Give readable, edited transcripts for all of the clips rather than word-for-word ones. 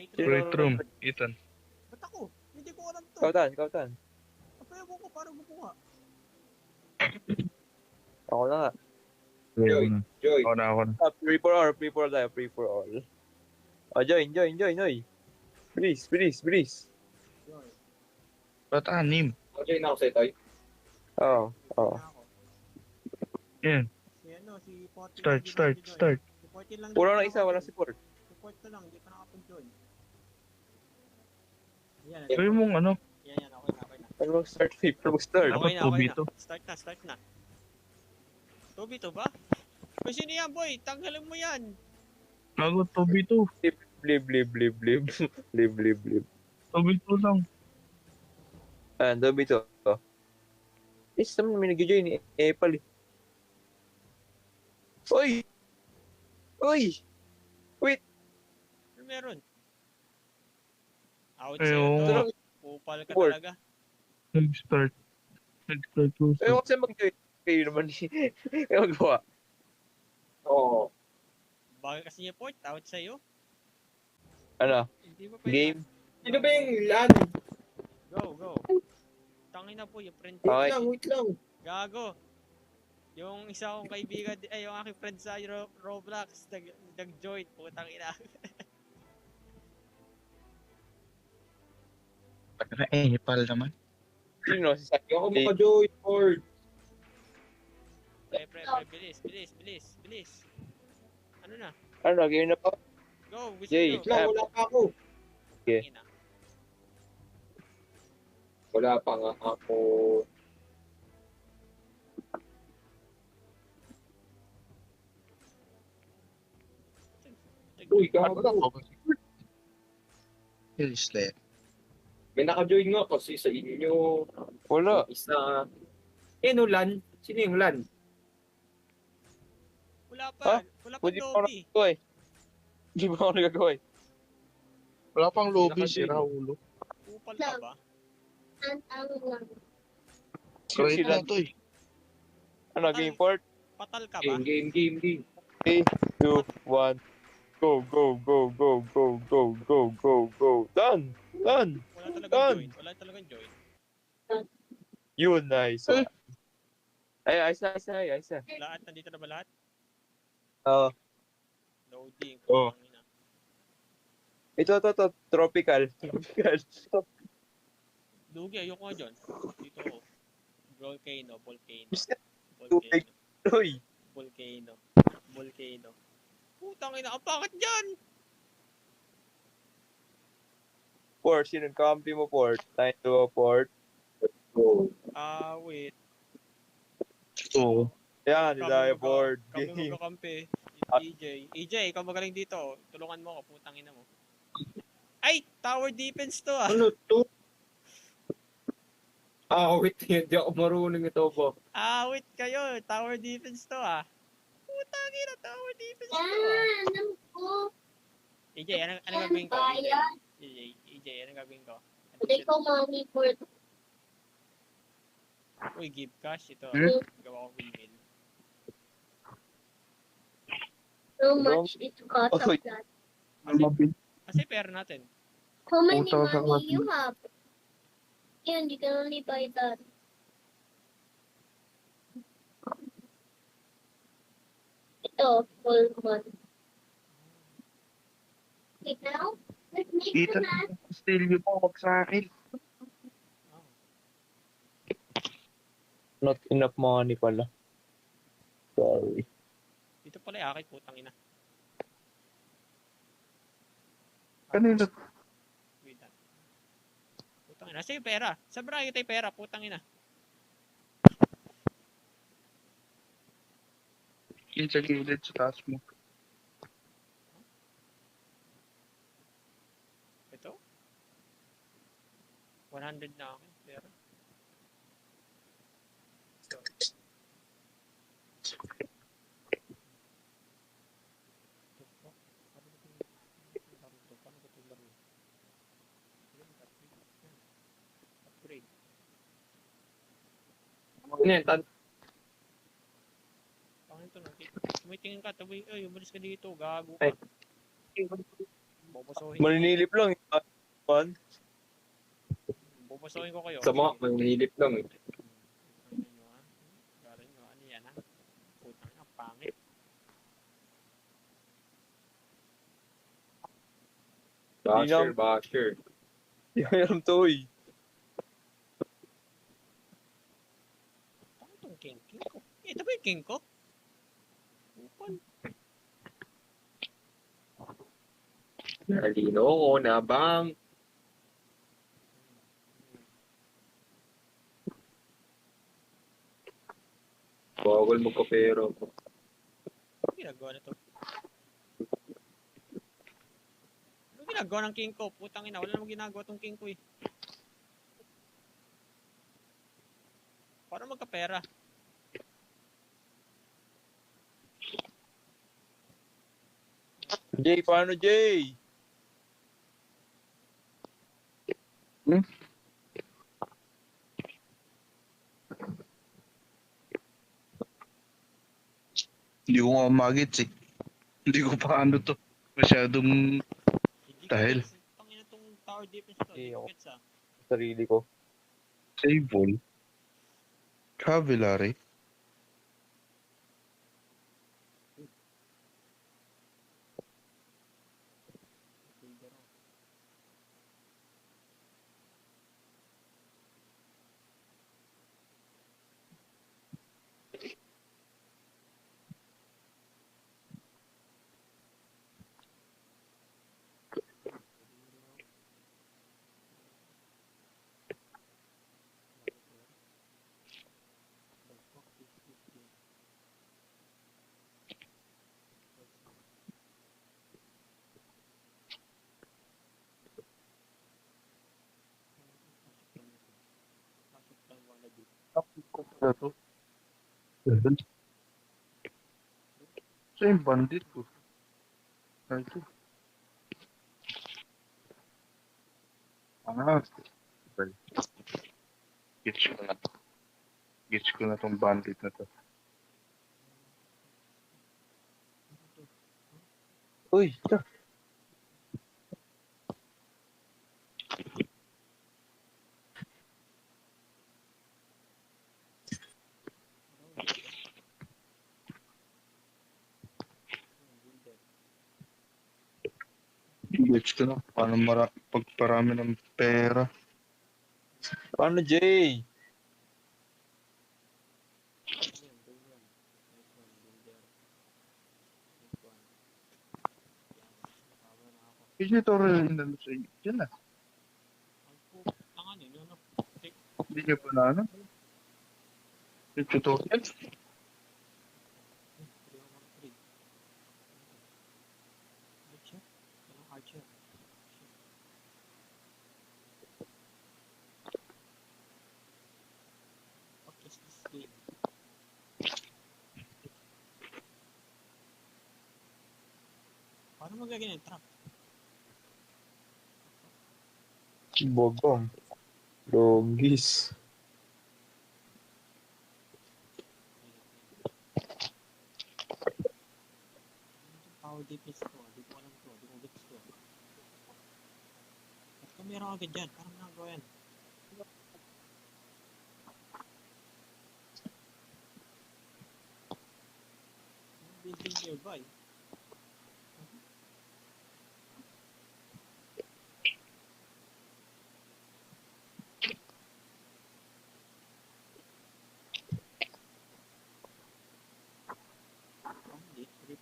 Snake Sino? room. Great room, Ethan. Ba't ako? Hindi ko alam to. Kautan. Kapaya mo ko para gumawa. Ako na nga. Joy. Joy. Ako na. Free for all tayo, free for all. Join. Please. Joy. Ba't anim? Okay na ako sa itoy. Oo. Na ako. Yan. Si ano, si Fortin. Start. Si Fortin lang. Puro naman lang isa, wala nakapag-join. support. Support na lang, hindi pa nakapag-join. Yan, Gawin mong ano? yan, okay na. Ano mag-start? Paper mag-start. Dapat Okay na. 2v2. Start na. 2v2 ba? Uy, sino yan, boy? Tanggalin mo yan. Gago, 2v2. Blib. 2v2 lang. Dobi to. Naman may nag-join eh. Pali. Uy! Ano meron? Out Ay, sa'yo oo to. nga. Kupal ka Support. talaga. Nag-start ko. Ayaw kasi mag-join. Kayo naman eh. Magawa. Oo. Bakit kasi niya port? Out sa'yo? Ano? Hindi ba pwede? Game? Sino ba yung LAN? Go. Tangin na po yung friend. Okay. Wait lang. Gago. Yung isa kong kaibigan, yung aking friend sa Roblox, nag-join, putang ina. Pal naman. Sino? Si Saki. Hindi ako maka-join, Lord. Pre, bilis. Ano na? Ano? Game na pa? Go, Jay. Wisin Wait lang, wala pa ako. Okay. Ina. Wala pa nga ako. Uy, gago. Slayer. May naka-join nga kasi sa inyo. Wala. Isa. No, LAN. Sino yung LAN? Wala Ha? pa Pwede pa ako lobby. nagagawa eh. Hindi ba ako nagagawa eh? Wala pang lobby, Naka-join. si Raulo. Kupal ka ba? Sino Try sila? na to eh. Ano? Game port? Patal ka ba? Game. 3, 2, 1. Go. Done. Wala talagang join. Yun, nice. Ay, ayos na. Lahat, nandito na ba lahat? Oo. Loading. Oh. Putang ina. Ito. Tropical. Lugi, ayoko nga dyan. Dito ako. Volcano. Tubig. Uy. Volcano. Putang ina, ang bakit dyan? Port. Sino yung kampi mo, Port? Time to port. Go. Wait. Oo. Yan, nila yung board. Kami Game. magkakampi. EJ, ikaw magaling dito. Tulungan mo ako, putang ina mo. Ay! Tower defense to ah. Ano to? Wait. Hindi ako marunong ito po. Wait kayo. Tower defense to ah. Putang ina, tower defense to ah. Alam ko. EJ, anong gagawin ko? EJ, anong gagawin ko? Hindi ko money for Uy, give cash. Ito, gawa ko windmill. so much it cost of Oy. that. Kasi pera natin. How many Utang sa money you have? And you can only buy that. Ito, full month. Okay, now, let's make the Ethan, math. still yun po, wag sa akin. Not enough money pala. Sorry. Dito pala yung akin, putang ina. Kanina, Wait lang. Putang ina. Nasa yung pera. Sabi na kita yung pera, putang ina. yun sa gilid sa taas mo. Ito? 100 na akin, pera. Upgrade. Ano yan? Pangin to, tumitingin ka, umalis ka dito, gago Ay. ka. Pupusuhin ko. Maninilip lang. Man. Pupusuhin ko kayo. Sa mga, manghilip lang eh. Ano nyo ha? Galing nyo. Ano yan ha? Putang ina, pangit. Basher, basher. Hindi ko alam to eh. Ano itong king ko? Ito ba yung king ko? Upal. Nalino ko na bang. Bawal magkapero. Ano ginagawa na to? Ano ginagawa ng king ko? Putang ina, wala namang ginagawa tong king ko eh. Para magkapera. Jay, paano Jay? Hindi ko nga magits eh. Hindi ko pa ano to. Masyadong Hindi Dahil? ko putang ina tong tower defense to. Eh, Hindi ko ako. gets ah. Sarili ko. Sable. Cavalry. Ko pala to. Sa yung bandit ko. Ito. Ah, well, gets ko na to. Gets ko na tong bandit na to. Uy, ito. Gets ko na. Paano pagparami ng pera. Paano Jay? Kasi tutorial inano sa inyo. Yan na. Tangan yun. Ano? Hindi niyo pa na ano. Yung tutorial. Archer. What is this game? Paano magaganyan yung trap? Bogong. Doggies. Power defense ko. Di ko alam to. Di ko gets to. At kung meron agad dyan, parang nagawa yan. Building nearby.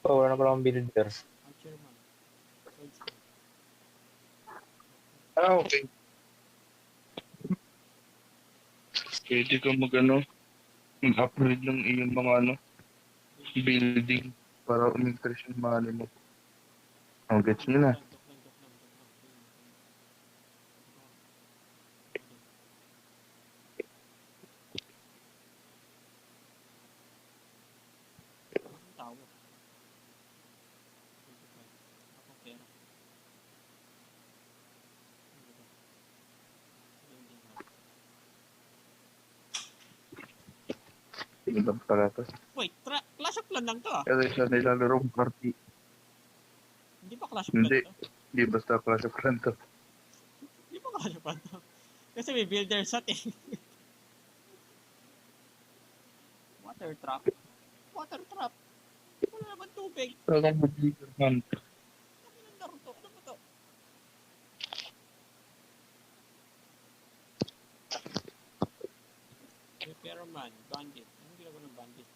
Oh, wala na pala akong builder. Archer man. Swordsman. Ah, okay. Pwede ka mag-upgrade ng iyong mga building para umikres yung money mo. Ang gets nyo na. Ilang pala to. Wait, Clash of Clans lang to ah. Kasi sa nilalarong party. Hindi ba Clash of Clans Hindi. to? Hindi basta Clash of Clans to. Di ba kaya pa to? Kasi may builder shot eh. Water trap. Water trap. Wala naman tubig. Talagang mag-leader man. Ano yung laro to? Ano ba to? Repairman. Bandit. Anong ginagawa ng bandit?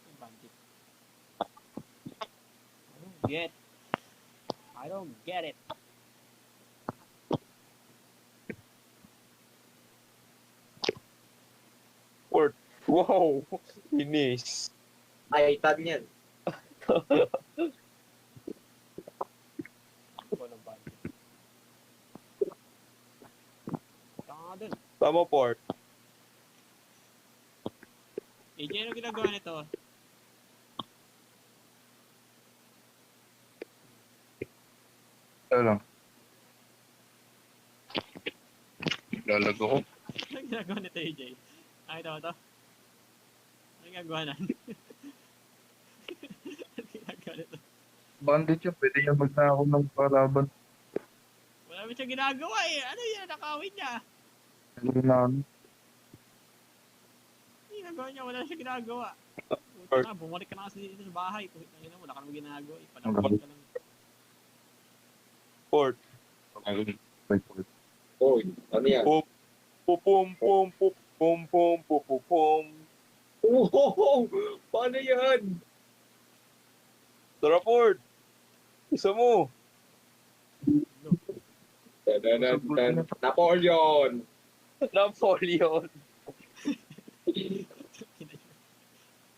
Ang bandit. I don't get it. Port. Wow! Finish. Titan yan. Ako ng bandit. Tanga dun. Tama, Port. AJ, ano ginagawa nito? Kaya lang. Lalago ko. Ano ginagawa nito, AJ? Nakita mo to? Ano ginagawa nan? Ano ginagawa nito? Bandit yun, pwede niya magnakaw ng kalaban. Wala naman siya ginagawa eh. Ano yan? Nakawin niya. Ano na ano? Ano ginagawa niya? Wala na siya ginagawa. Puta na, bumalik ka na kasi dito sa bahay. Kung ina mo, wala ka naman ginagawa eh. Panakabalik ka lang. Port. Oy, ano yan? Pum, pum, pum, pum, pum, pum, pum, pum, pum. Oh, paano yan? Tara, Port. Isa mo. Napoleon! Napoleon.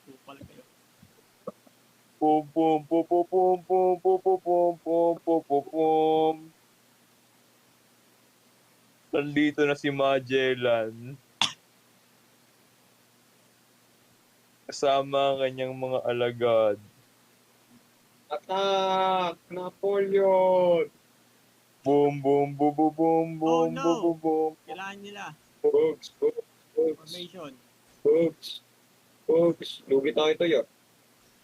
Kupal kayo. Pum, pum, pum, pum, pum, pum, pum, pum, pum, pum, pum, pum, pum. Nandito na si Magellan. Kasama ang kanyang mga alagad. Attack! Napoleon! Boom, boom, boom, boom, boom, Oh, boom, no. boom, boom, boom. Kailangan nila. Bugs! Formation. Bugs! Lugi tayo ito yun.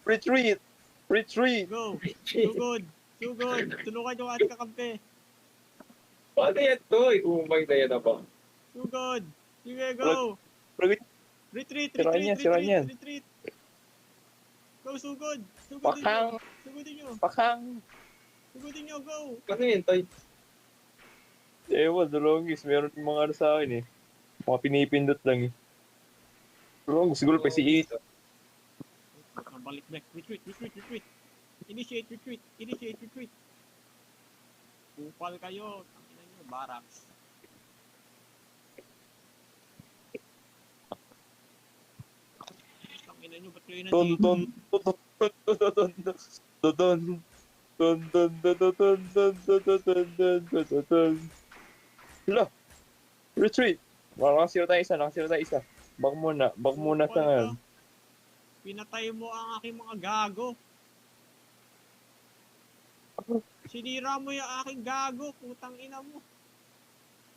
Retreat! Retreat! Go! Too good! Too good! Tulungan yung ating kakampi. Paano yan to? Umay na yan na ba? Too good! Sige, go! Retreat! Retreat! Sirahan yan, Retreat! sirahan yan. Retreat! Go, sugod! Sugodin nyo! Pakang! Sugodin nyo! Pakang! Sugodin nyo, go! Ano yan, Toy? Ewan, Dolongis. Meron yung mga ano sa akin eh. Mga pinipindot lang eh. Pero siguro pa si It. Balik back. Retreat! Retreat! Retreat! Initiate retreat! Initiate retreat! Kupal kayo! Tangina nyo, barracks. Tangina nyo, ba't kayo Ton, nandito? ton, ton, ton, ton, ton, ton, ton. Ton, ton, ton, ton, ton, ton, ton, ton, ton, ton, ton, ton, ton. Hala! Retreat! Nakasira tayo isa, nakasira tayo isa. Back muna sa Kupal ka. ngayon. Pinatay mo ang aking mga gago. Sinira mo yung aking gago, putang ina mo.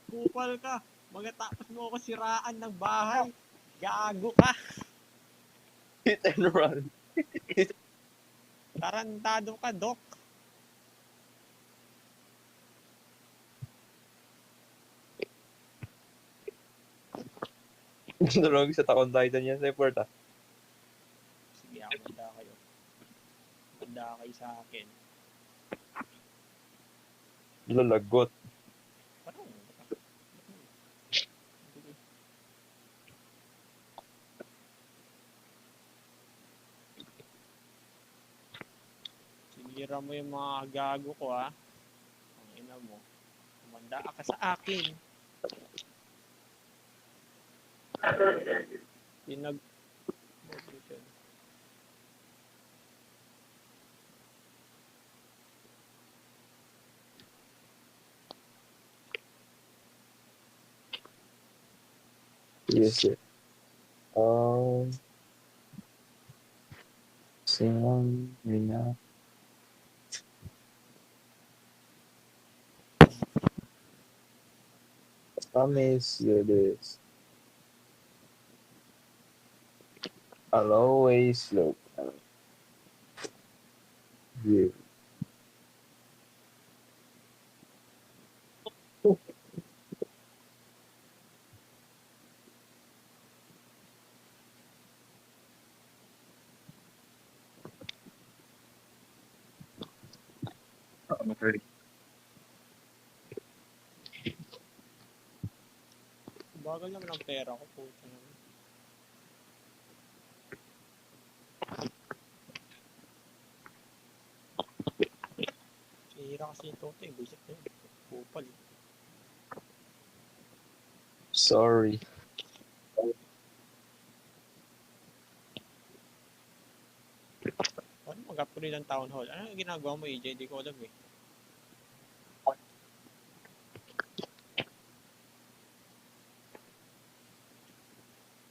Kupal ka. Magatapos mo ako siraan ng bahay. Gago ka. Hit and run. Tarantado ka, Doc. Dolongis sa Takon Titan yan sa port ah. Sige, ako manda kayo. Manda kayo sa akin. Lalagot. Parang, sinira mo yung mga gago ko, ha? Ang ina mo. Manda ka sa akin. Pinag... Yes, sir. Sing, yun na. Promise you this. I'll always look at you. Okay. Bagal naman ang pera ko, puta naman. Sihira kasi ito, buisit na yun. Kupal eh. Sorry. Paano mag-upgrade ang town hall? Ano yung ginagawa mo, EJ? Di ko alam eh.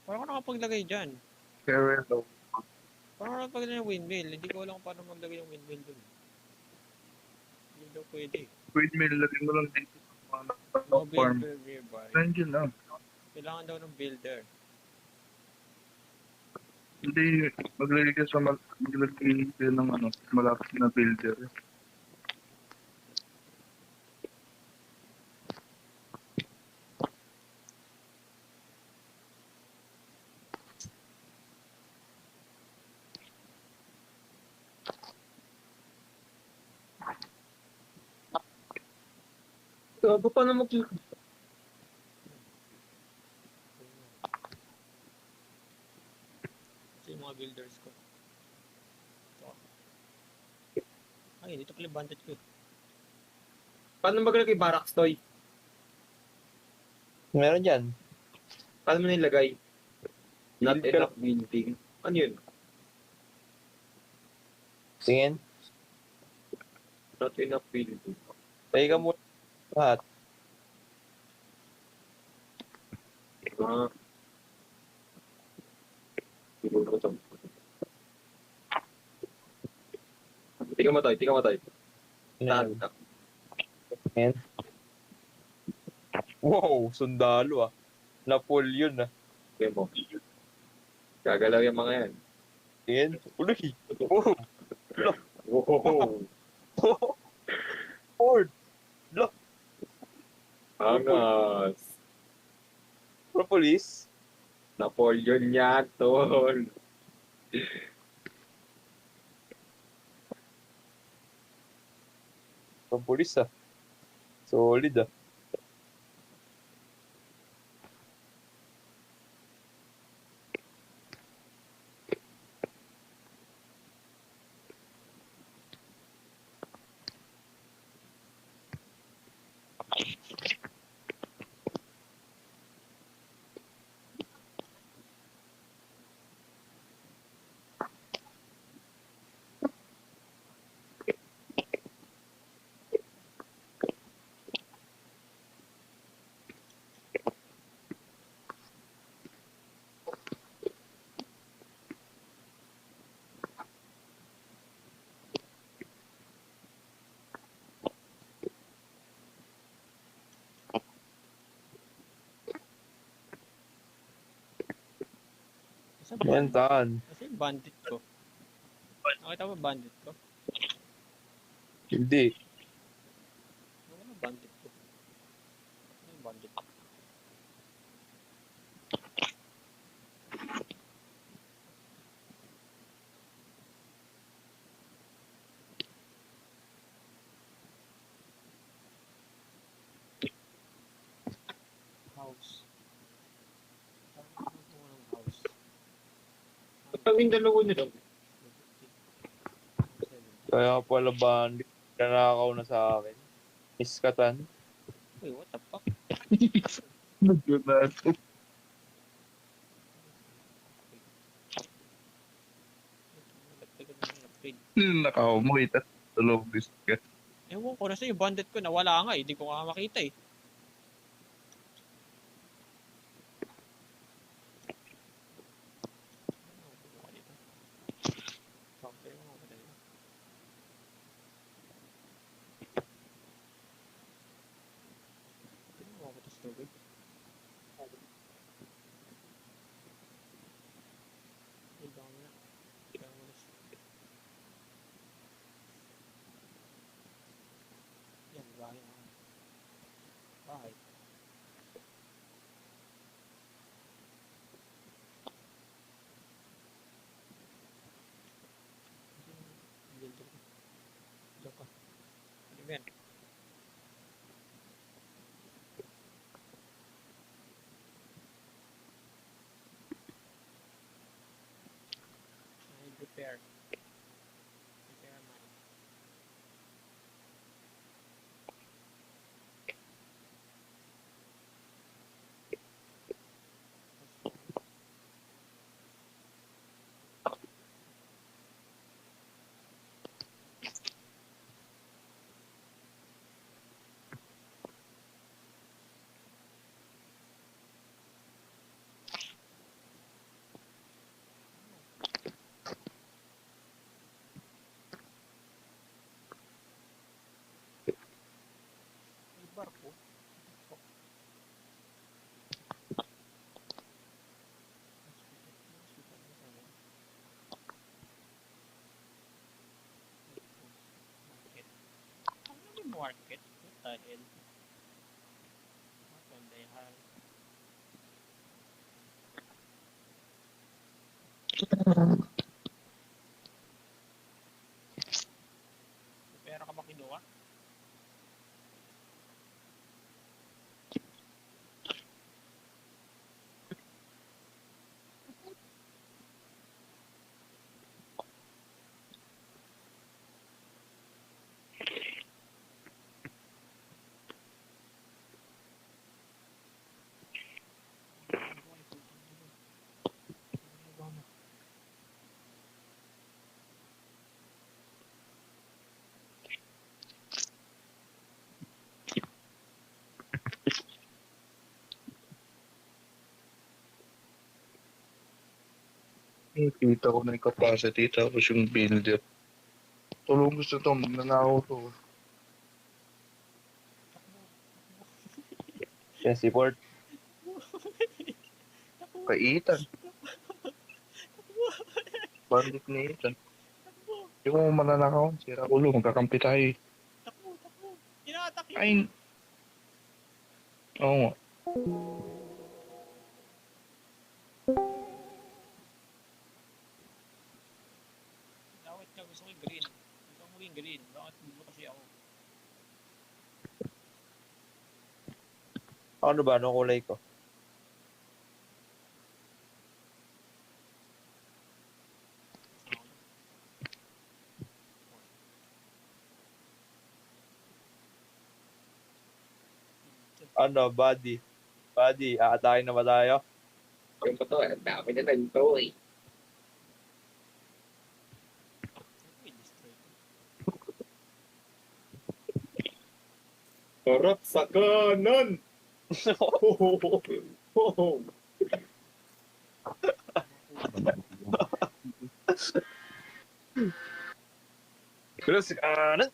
Paano ko nakapaglagay dyan? Kaya daw. Paano nakapaglagay ng windmill? Hindi ko alam kung paano maglagay ng windmill dun. Hindi daw pwede. Windmill, lagyan mo lang dito sa mga No farm. builder nearby. Nandiyan na. Kailangan daw ng builder. Hindi, maglagay ka sa maglagay ka ng malapit na builder. Paano mag... Ito yung mga builders ko. Ito. Ay, dito pala yung bandit ko eh. Paano maglagay barracks, Toy? Meron dyan. Paano mo nilagay? Not Build ka enough building. Ano yun? Tingin. Not enough building. Tayo ka muna lahat. Ah. Siguro ko ito. Tingnan mo, Toy. Tingnan mo, Toy. Tahan ka. Tingin. Wow, sundalo ah. Napoleon ah. Tingnan mo. Gagalaw yung mga yan. Tingin. Uloy. Oh. Wow! Ford. Angas! Propolis. Napoleon yan, tol. Propolis ah. Solid ah. Yan, taan. Kasi yung bandit ko. Nakita mo bandit ko? Hindi. Ano bandit ko? Ano yung bandit ko? House. Ano ng house? Kaming dalawa nila. Kaya pala bandit. Nanakaw na sa akin. Iskatan. Uy, what the fuck? Nagdunado. Nagtagal na yung upgrade. Nakaumuwi, tapos tulog gusto ka. Ewan ko, nasa yung bandit ko, nawala nga eh. Hindi ko nga makita eh. Repair. Repair mine. May barko. Market. Ano may market? What the hell? What the hell? May pera ka ba kinuha? Kita ko na yung capacity tapos yung builder. Tulong gusto to, magnanakaw to. Yan si Port. Kaitan. Bandit ni Ethan. Yung mo mananakaw, sira ulo, magkakampi tayo. Takbo, takbo. Inatak yun. Ay, oo nga. Bakit ka gusto ko yung green? Gusto mo yung green. Bakit mo kasi ako? Ano ba? Anong kulay ko? Ano? Body. Body. Aatakin na ba tayo? Yung pa to, ang dami na nito eh. May destroy. Harap sa kanan! Cross kanan.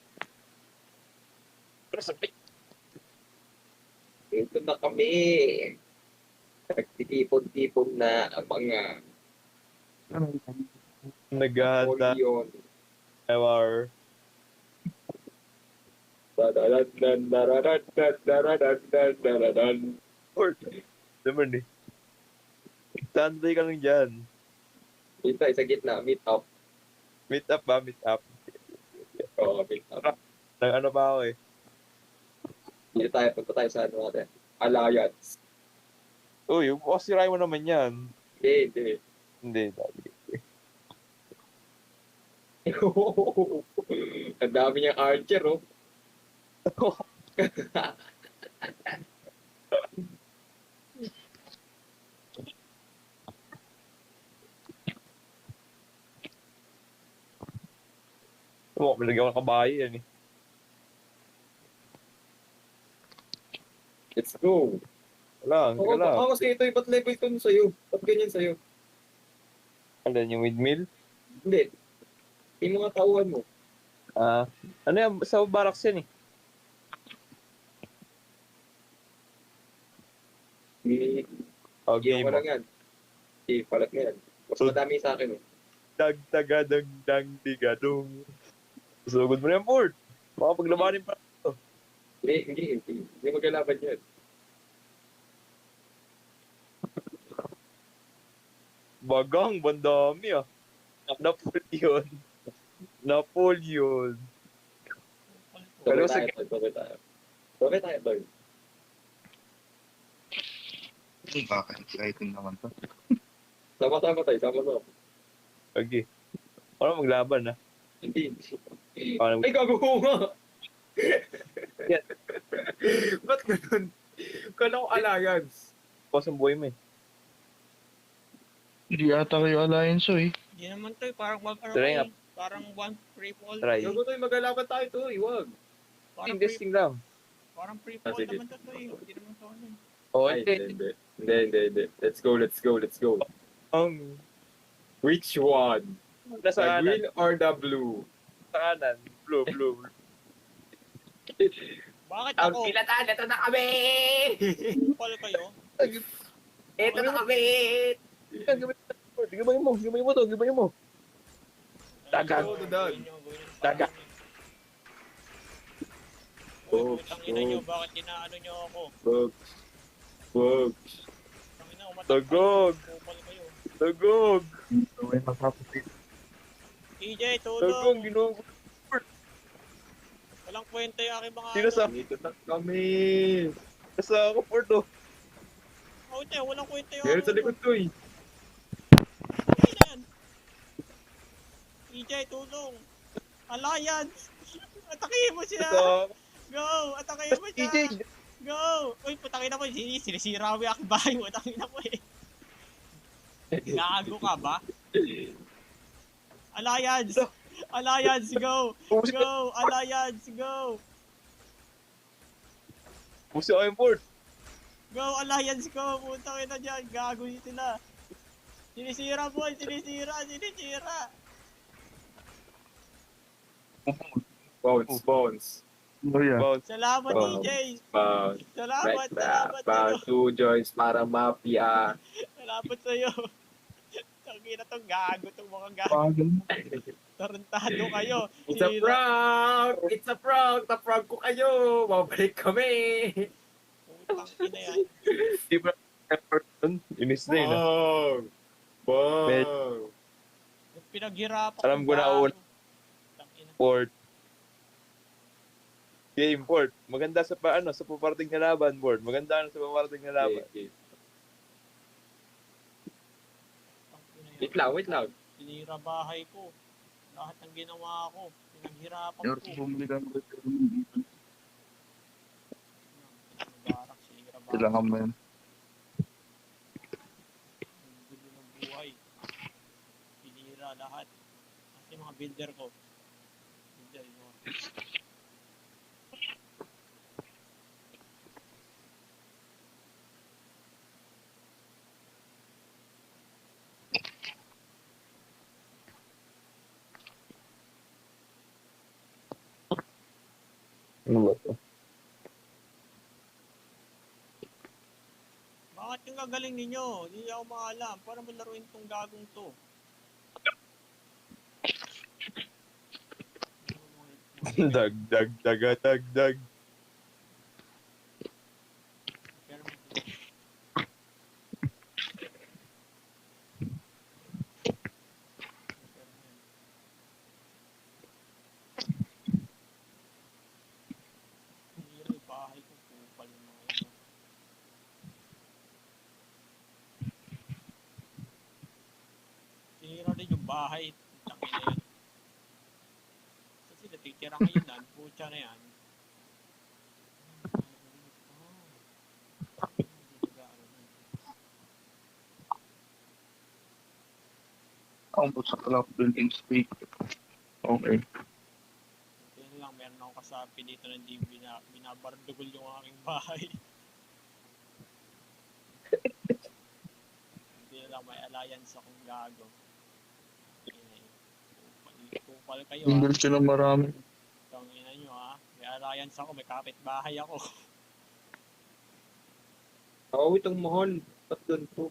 Cross ang Ito na kami. Nagtitipon-tipon na ang mga naghahanda. Napoleon. Ewer. Port. Naman eh. Standby ka lang dyan. Dito ay sa gitna, meet up. Meet up ba? Meet up. Oo, meet up. Nang ano pa ako eh. Dito tayo, punta tayo sa ano natin. Alliance. Uy, sirain mo naman yan. Hindi, Hindi, dali. Ang dami niyang archer, oh. Oo, malagyan ko ng kabayo yan eh. Let's go. Wala, Oo, wala. baka kasi ito, ba't level 2 sa'yo? Ba't ganyan sa'yo? Ano yung windmill? Hindi. Yung mga tauhan mo. Ano yan? Sa barracks yan eh. Game Game mo mo. lang yan. Palat mo yan. Mas So- madami sa akin, eh. Dagdagadagdagdigadong. Sugod mo na yan, Ford. Baka paglabanin pa. Hindi magkalaban yan. Bagang, bandami ah. Napoleon. Napoleon. Pero Pero sa- tayo. Tol. Baka exciting naman to. Sama-sama tayo, sama-sama. Okay. Para maglaban na. Hindi. Para Ay, gago ko nga. Yan. Ba't ganun? Kala ko alliance. magpapos ang buhay mo eh. Hindi ata kayo alliance eh. Hindi naman to, parang ano Try nga. parang one free fall. Try. Gago to, magalaban tayo to, wag. Parang Hindi, free, testing lang. parang free Ah, fall sige. naman to, hindi naman to ano. Oo, Ay, hindi. hindi. Let's go. Which one? Nasa The kanan. green or the blue? Sa kanan. Blue. Bakit Ang ako? kilatan, ito na kami! Kupal kayo? Ito na kami! Gabay mo to. Dagat. Go to done. Dagat. Uy, putang ina nyo, bakit inaano nyo ako? Wag. Putang ina, umatak Dagog. kayo. Kupal kayo. Dagog. Gawin magpapapit. TJ, Dagog. tulong! Ginugo. Walang kwenta yung aking mga Sino sa? Dito na kami! Nasa ako, Porto. Oh, te, walang kwenta yung Meron sa likod to eh. Ano yan? TJ, tulong! Alliance! Atakihin mo siya! Nasa Go! Atakihin mo siya! TJ. Go! Uy, putangin ako, sinisira mo yung aking bahay mo. Putangin ako eh. Gago ka ba? Alliance! Alliance, go! Go! Alliance, go! Pusi ako yung port. Go! Alliance, go! Putangin na dyan. Gago yun sila. Sinisira boy! Sinisira! Bounce. Oh yeah. Bounce. Salamat, Oh. DJ! Bounce. Salamat! Salamat sa'yo! Bounce 2 joints para mafia. Salamat sa'yo! Tangina tong gago, tong mga gago. Pagal mo. Tarantado kayo. It's a prank! It's a prank! Na-prank ko kayo! Babalik kami! Putang ina yan. Di ba? Inis na yun. Bang! Pinaghirapan Alam ko na gago. una. Tangina. Port. Game, port. Maganda sa sa paparating na laban, port. Maganda sa paparating na laban. Okay. Tangina yan. Wait lang. Sinira bahay ko. Lahat ng ginawa ko. Pinaghirapan Yor, ko. bumili ka ng Barak, sinira bahay. Kailangan mo yan. Ang gulo ng buhay. Sinira lahat. Kasi mga builder ko. Builder, no? Ano ba to? Bakit yung gagaling ninyo? Hindi ako maalam. Para malaruin tong gagong to. Dag. Pero sinira yung bahay ko. Kupal yung mga ito. Sinira din yung bahay. Tangina yan. Kasi natitira ngayon na. Pucha na yan. Ang pusa ka lang building speak. Okay. Yun lang, meron akong kasapi dito na hindi binabardugol yung aking bahay. Hindi na lang, may alliance akong gago. Kupal kayo ha. Tinggal siya ng marami. Tangina nyo ha. May alliance ako, may kapitbahay ako. Oo, itong mahal. Ba't doon po?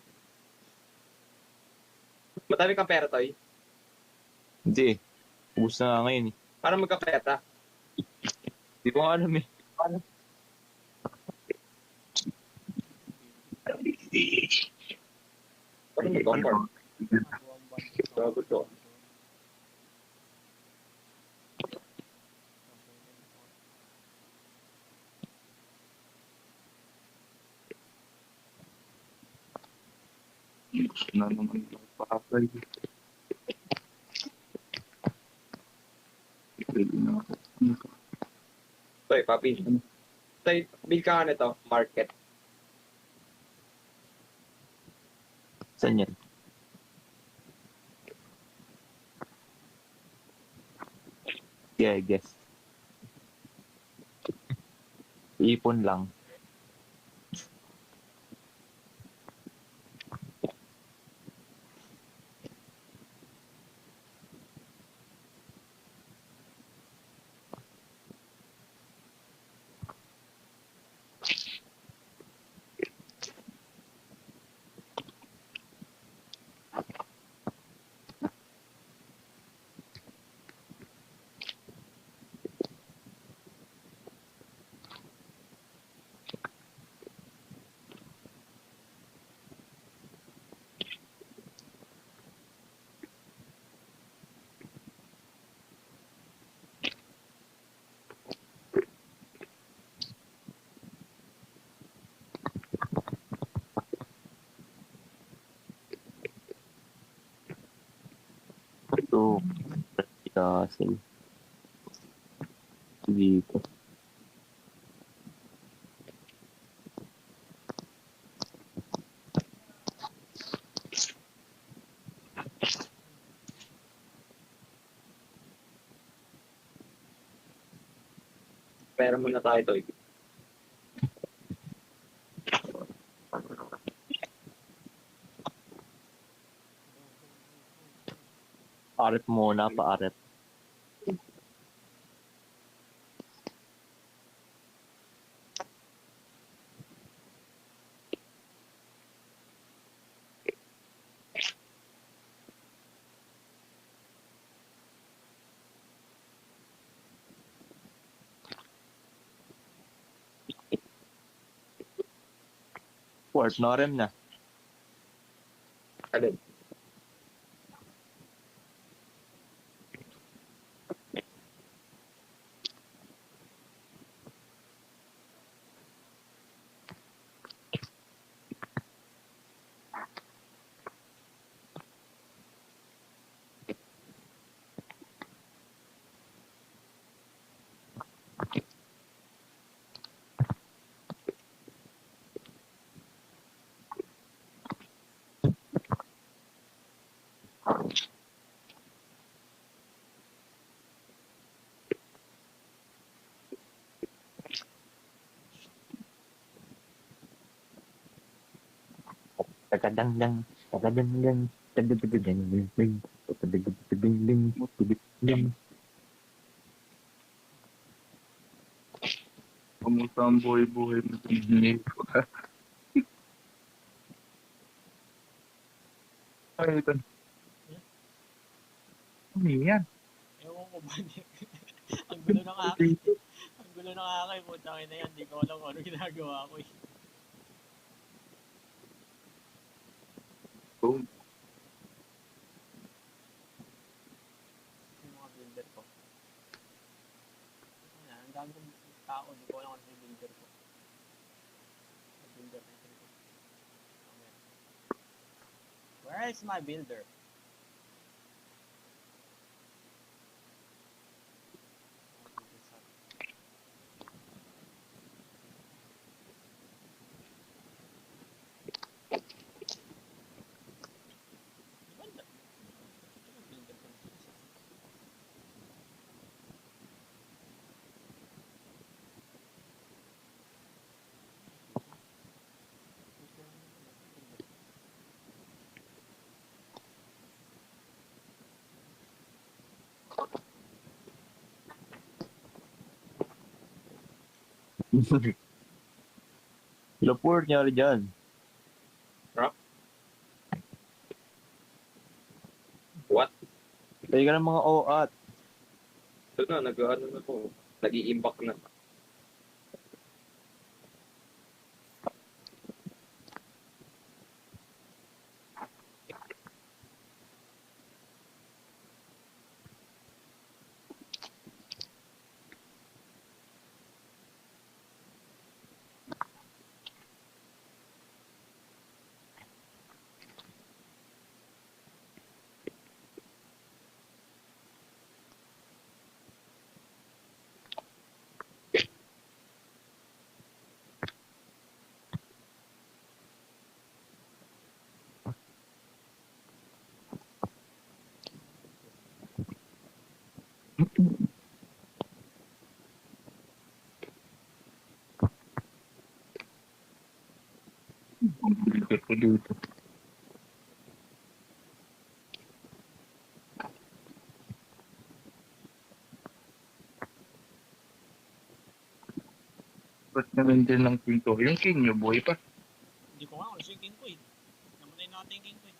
Madami kang pera, Toy. Hindi. Ubus na nga ngayon eh. Para magkapera. Hindi ko nga alam eh. Para magkapera. Gago to. Gusto na naman yung pakapay. Ready na ako. Toy, papi. Toy, bil ka nito, market. Saan yan? Yeah, I guess. Ipon lang. Ito. Castle. Dito. Pera muna tayo, Toy. Arep muna, pa-arep. Port Norem na. Alin? Tagadangdang. Tagadangdang. Tagadangdang. Tagadangdang. Kamusta ang buhay-buhay mo sa Disney? Ay, ito. Ano yan? Ewan ko ba niya. Ang gulo ng akin. Ang gulo ng akin. Putangin na yan. Di ko alam kung ano ginagawa ko eh. Boom. Yung mga builder ko. Ayan, ang dami kong tao. Di ko alam kung ano yung builder ko. Ang builder natin ko. Okay. Where is my builder? Laport niya dyan. What? Tayo ka ng mga OAT. Ito na, nag-ano na ako. Nag-i-impact na. Builder ko dito. Ba't naman din ng king to? Yung king nyo, buhay pa. Hindi ko nga, kasi yung king ko eh. Namatay na natin yung king ko eh.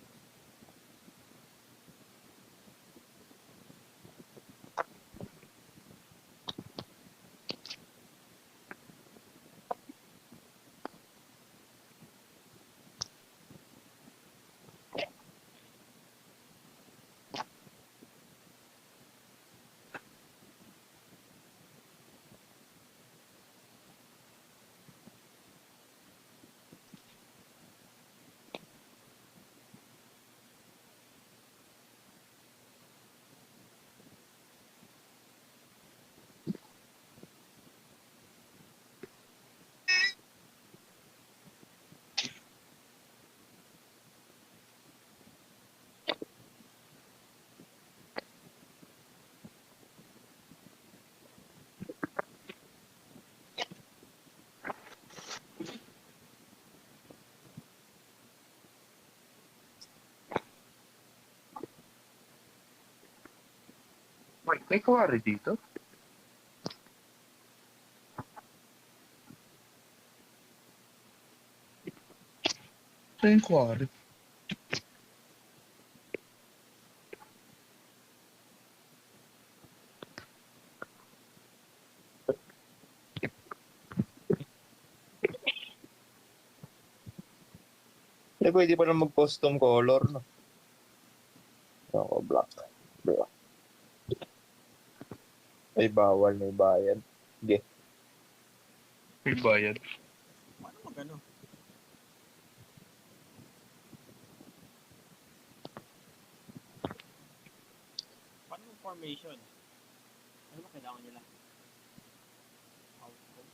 Wait, may kawari dito? Saan yung kawari? Hindi, pwede pa lang mag-custom color, no? Ako, black. Bro. Ay, bawal, may bayad. Sige. May bayad. Paano mag ano? Paano yung formation? Ano ba kailangan nila? Outpost.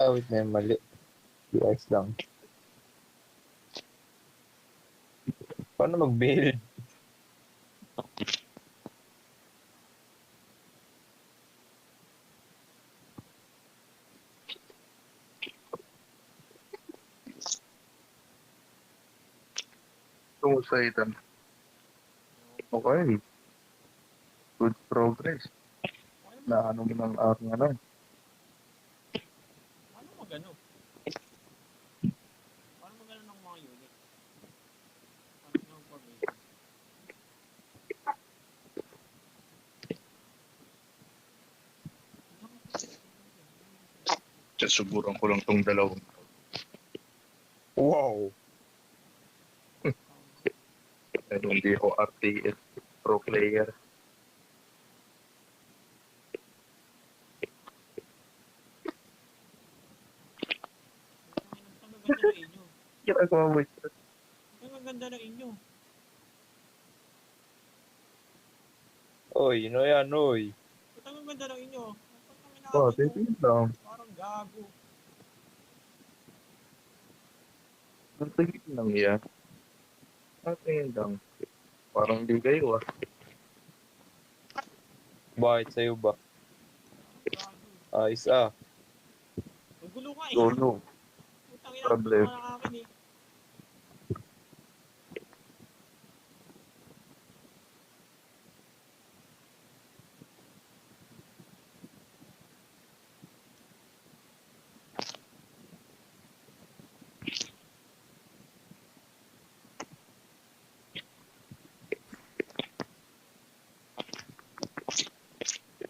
Wait na yung mali. Ayos lang. Paano mag-build? Tungo sa item. Okay. Good progress. Na ano mo ng aking ano. Paano mag ano? Paano mag ano ng mga unit? Paano yung formation? Susuburan ko lang tong dalawang. Wow! Pero hindi ako RTS pro player. Ang ganda ng inyo. Kaya ko mo ito. Ang ganda ng inyo. Oy, no yan, oy. Ang ganda ng inyo. Oh, titigil lang. Parang gago. Titigil lang yan. Tingin lang. Parang di kayo ah. Bakit sa'yo ba? Gago. Ayos ah. Ang gulo ka eh. Solo. Putang ina, Problem. ang akin eh.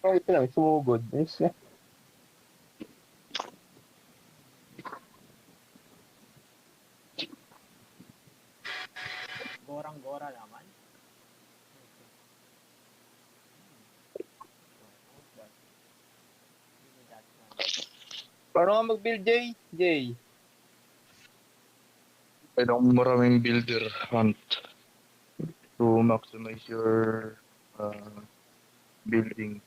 Bakit lang, sumugod. Ayos na. Gorang-gora naman. Paano nga mag-build, Jay? Jay. Kailangan maraming builder hunt to maximize your building.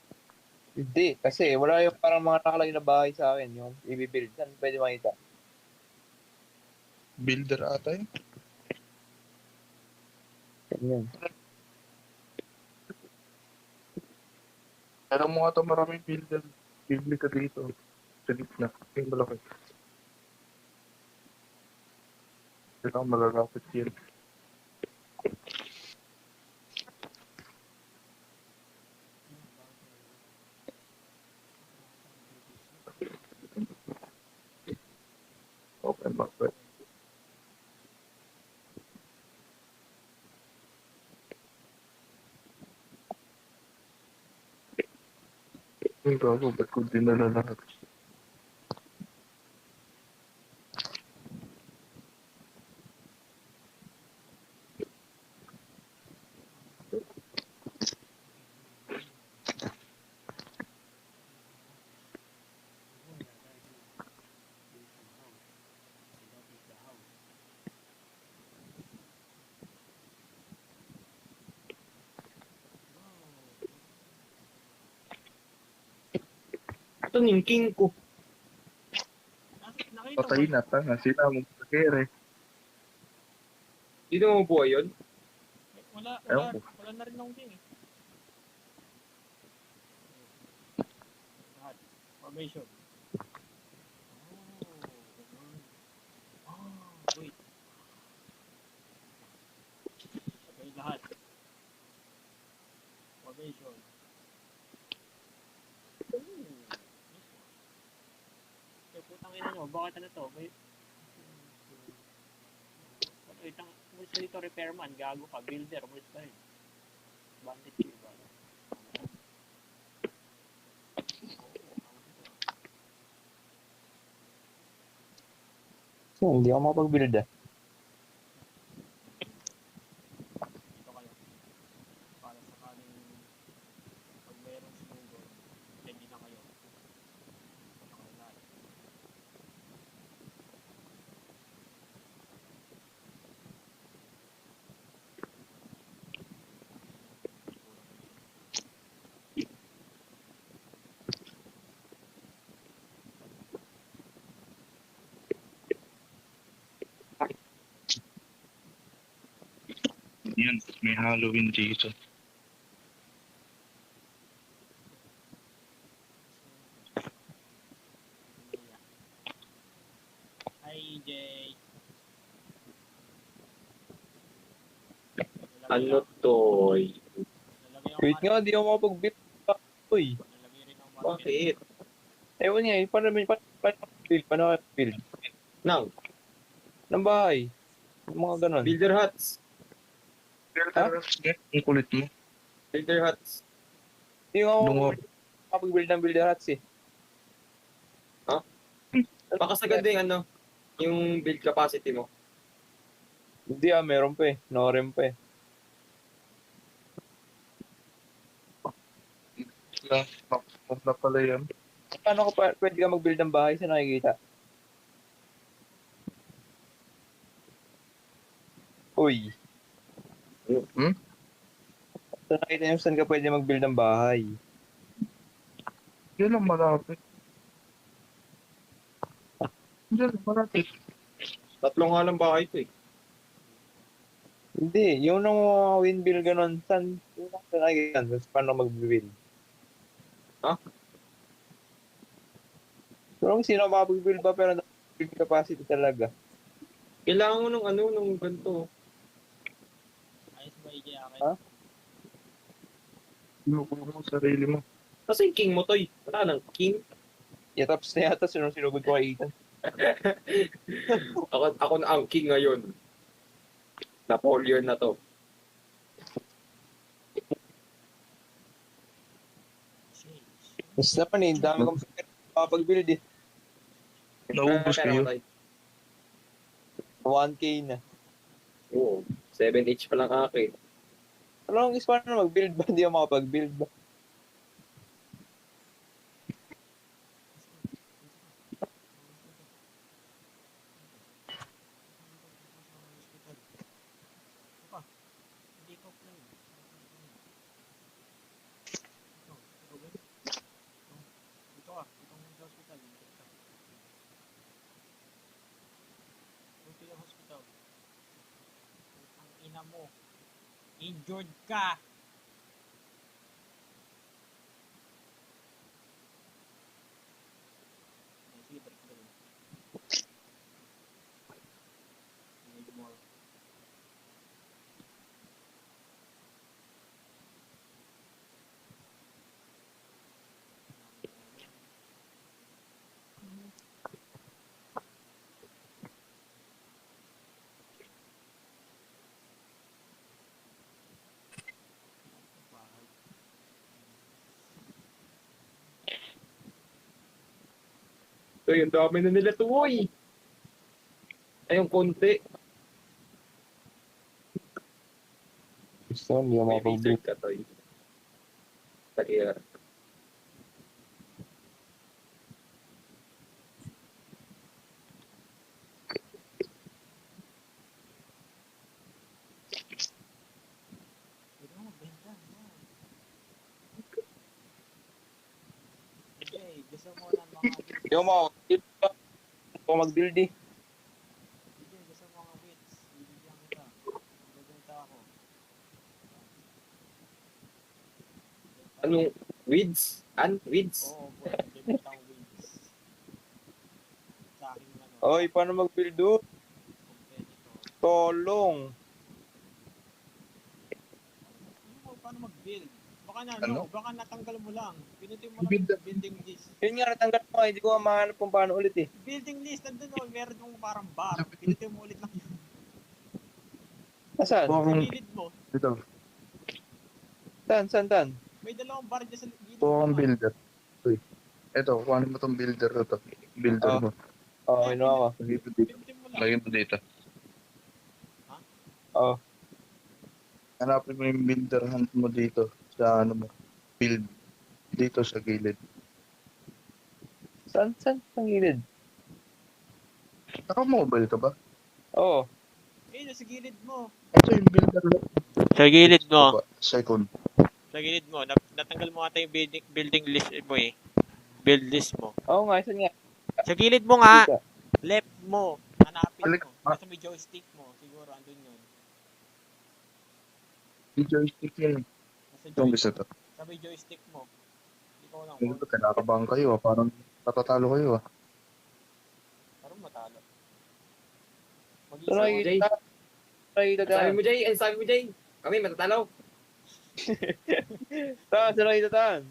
Hindi, kasi wala yung parang mga nakalagay na bahay sa akin, yung i-build. Saan pwede makita? Builder ata yun. Yan. Alam mo nga ito, maraming builder. Bibili ka dito. Sa gitna. Yung malaki. Hindi lang malalapit yun. Open market. Yung gago, ba't ko dinala lahat? Ito yung king ko. Nakita Patay ko. na, tanga. Sila mong pagkere. Hindi mo buhay yun? Ewan ko. Wala na rin akong king eh. Lahat. Formation. Wait. Okay, lahat. Formation. Okay, putang ina nyo. Bakit ano to? Wait, umalis ka dito repairman. Gago ka. Builder. Umalis ka rin. Bandit ko iba. So, hindi ako makapag-build ah. Dito kayo. Para sakaling pag mayroong sumugo, hindi na kayo. Okay, lahat. Yan, may Halloween dito. Hi, Jay. Ano to? Nalagay ako Wait nga, di ako makapag-build. Uy, Nalagay rin ako Bakit? ewan niya, paano build? Nang, Ng bahay. Yung mga ganon. builder huts. Ang kulit mo. Builder huts. Hindi ako Dungo. makapag-build ng builder huts eh. Baka sa ganda yung ano, yung build capacity mo. Hindi meron pa eh. No-rem pa eh. Huwag na pala yan. Paano pwede ka mag-build ng bahay sa nakikita? Uy. Hmm? Sa nakita niyo saan ka pwede mag-build ng bahay? Yan ang malapit. Yan, malapit. Tatlong nga lang bahay ito eh. Hindi, yung nung mga windmill ganon, saan nakikita? Paano mag-build? Ha? So, sino makapag-build ba pero build capacity talaga? Kailangan mo nung ano, nung ganito. Ayos ba, EJ, akin? Ha? Inukuha mo sarili mo. Kasi yung king mo to eh. Wala nang king. Tapos na yata sinugod ko kay Ethan. Ako na ang king ngayon. Napoleon na to. Mas naman eh, dami kong makapag-build eh. Naubos Pera kayo. mo, Tay. 1K na. Oo. 7H pa lang akin. Alam mo, paano na mag-build ba? Hindi ako makapag-build ba? ina mo. Injured ka. Sige, break na yun. Need more. Uy, ang dami na nila to, uy. Ayun, konti. Gusto, hindi ako May makapag-blue. wizard ka, Toy. Tagya. Pwede mo magbenta. Okay, gusto mo ng mga wits. Hindi ako mag-build eh. DJ, gusto mo mga wits. Bibigyan kita. Magbenta ako. Anong weeds? Weeds? Oo, pwede. Bibigyan akong wits. Sa aking ano. Oy, paano mag-build doon? Competitor. Tolong. Ano mo, paano mag-build? Baka na, Ano? baka natanggal mo lang. Pinutin mo lang Build yung building list. Yun nga, natanggal ko nga. Hindi ko mahanap kung paano ulit eh. Building list, nandun o, meron yung parang bar. Pinutin mo ulit lang yun. Nasaan? Sa Buwang, gilid mo. ito, Saan? May dalawang bar dyan sa gilid buwang mo. builder. Uy, ito, kuhanin mo tong builder na to. Builder Oh. mo. Oo, kinuha ko. Lagay mo dito. Pinutin mo lang. Lagay mo dito. Oo. Hanapin mo yung builder hand mo dito. Sa ano mo. Build. Dito sa gilid. Saan? Ang gilid? Naka-mobile ka ba? Oo. Eh, nasa gilid mo. Ito yung builder. Sa gilid Baba, second. Sa gilid mo. Natanggal mo ata yung building list mo eh. Build list mo. Oo nga, saan nga? Sa gilid mo nga. Dito. Left mo. Hanapin Balik. mo. Nasa may joystick mo. Siguro andun yun. Yung joystick yun. Nasa Itong joystick. gusto to. Sa may joystick mo. Ikaw lang. Ito, kinakabahan kayo ah. Parang patatalo kayo ah. Parang matalo. Ito Mag-isa nakikita. Nakikita Sabi taan. mo, Jay. Sabi mo, Jay. Kami, matatalo. Saan nakikita taan?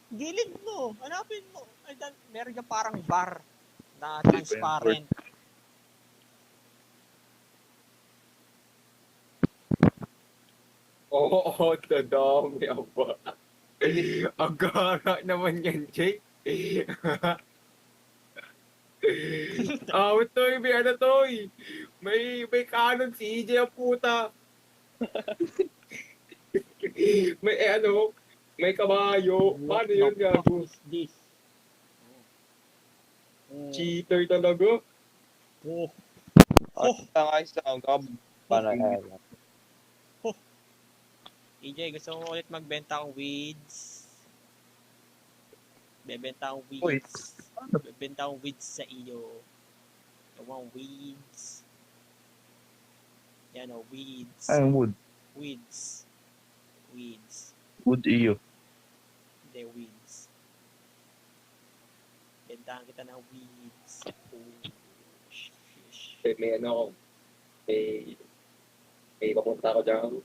Gilid mo. Hanapin mo. Ay, meron dyan parang bar na transparent. Oo, dadami ang ba. Ang gara naman yan, Jay. Toy, may ano, Toy. May kanon si EJ ang puta. May ano, may kabayo. Paano yun, What the gago? fuck is this? Cheater talaga. Oh. Ayos lang. Paano? EJ, gusto mo ulit magbenta ng weeds? Bebenta akong Uy. weeds. Bebenta akong weeds sa iyo. Yung weeds. Yan o, weeds. Ay, wood. Weeds. Weeds. Wood iyo. Hindi, weeds. Bentahan kita ng weeds. Oh, shish. May ano ako. May papunta ako dyan.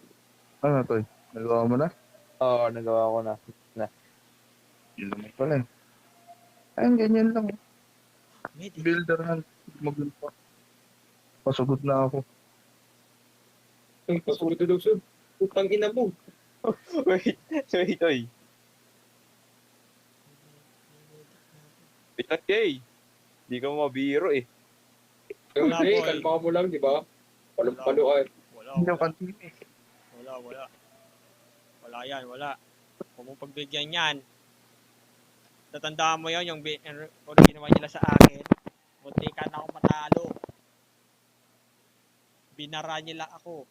Ano to? Nagawa mo na? Oo, nagawa ko na. Yun naman pala eh. Ayun, ganyan lang. Medic. Builder hand. Maganda pa. Pasugod na ako. Ay, pasunod na daw siya. Putang ina mo. Wait, oy. Wait lang, Jay. Hindi ka mabiro eh. Ayun, Wala, Jay, boy. kalma mo lang, di ba? Palo ay. Wala, Hindi wala. ako kantin eh. Wala. Wala yan, wala. Kung mong pagbigyan yan, tatandaan mo yon yung ginawa nila sa akin. Munti ka na ako matalo. Binara nila ako.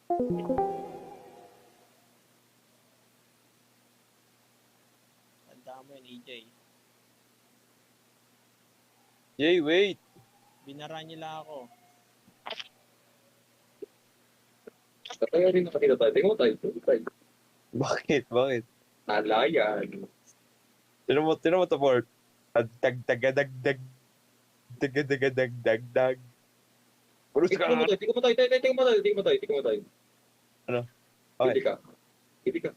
Tandaan mo yun, EJ. Jay, wait. Binara nila ako. Kaya rin nakatira tayo. Tingnan mo tayo. Tingnan mo tayo. Bakit? Bakit? Nalayan. Tinan mo to, Fort. Tag-tag-tagadagdag. Tagadagdag. Puro Tingnan mo tayo. Tingnan mo tayo. Tingnan mo tayo. Tingnan mo tayo. Tingnan mo tayo. Ano? Hindi ka. Hindi ka.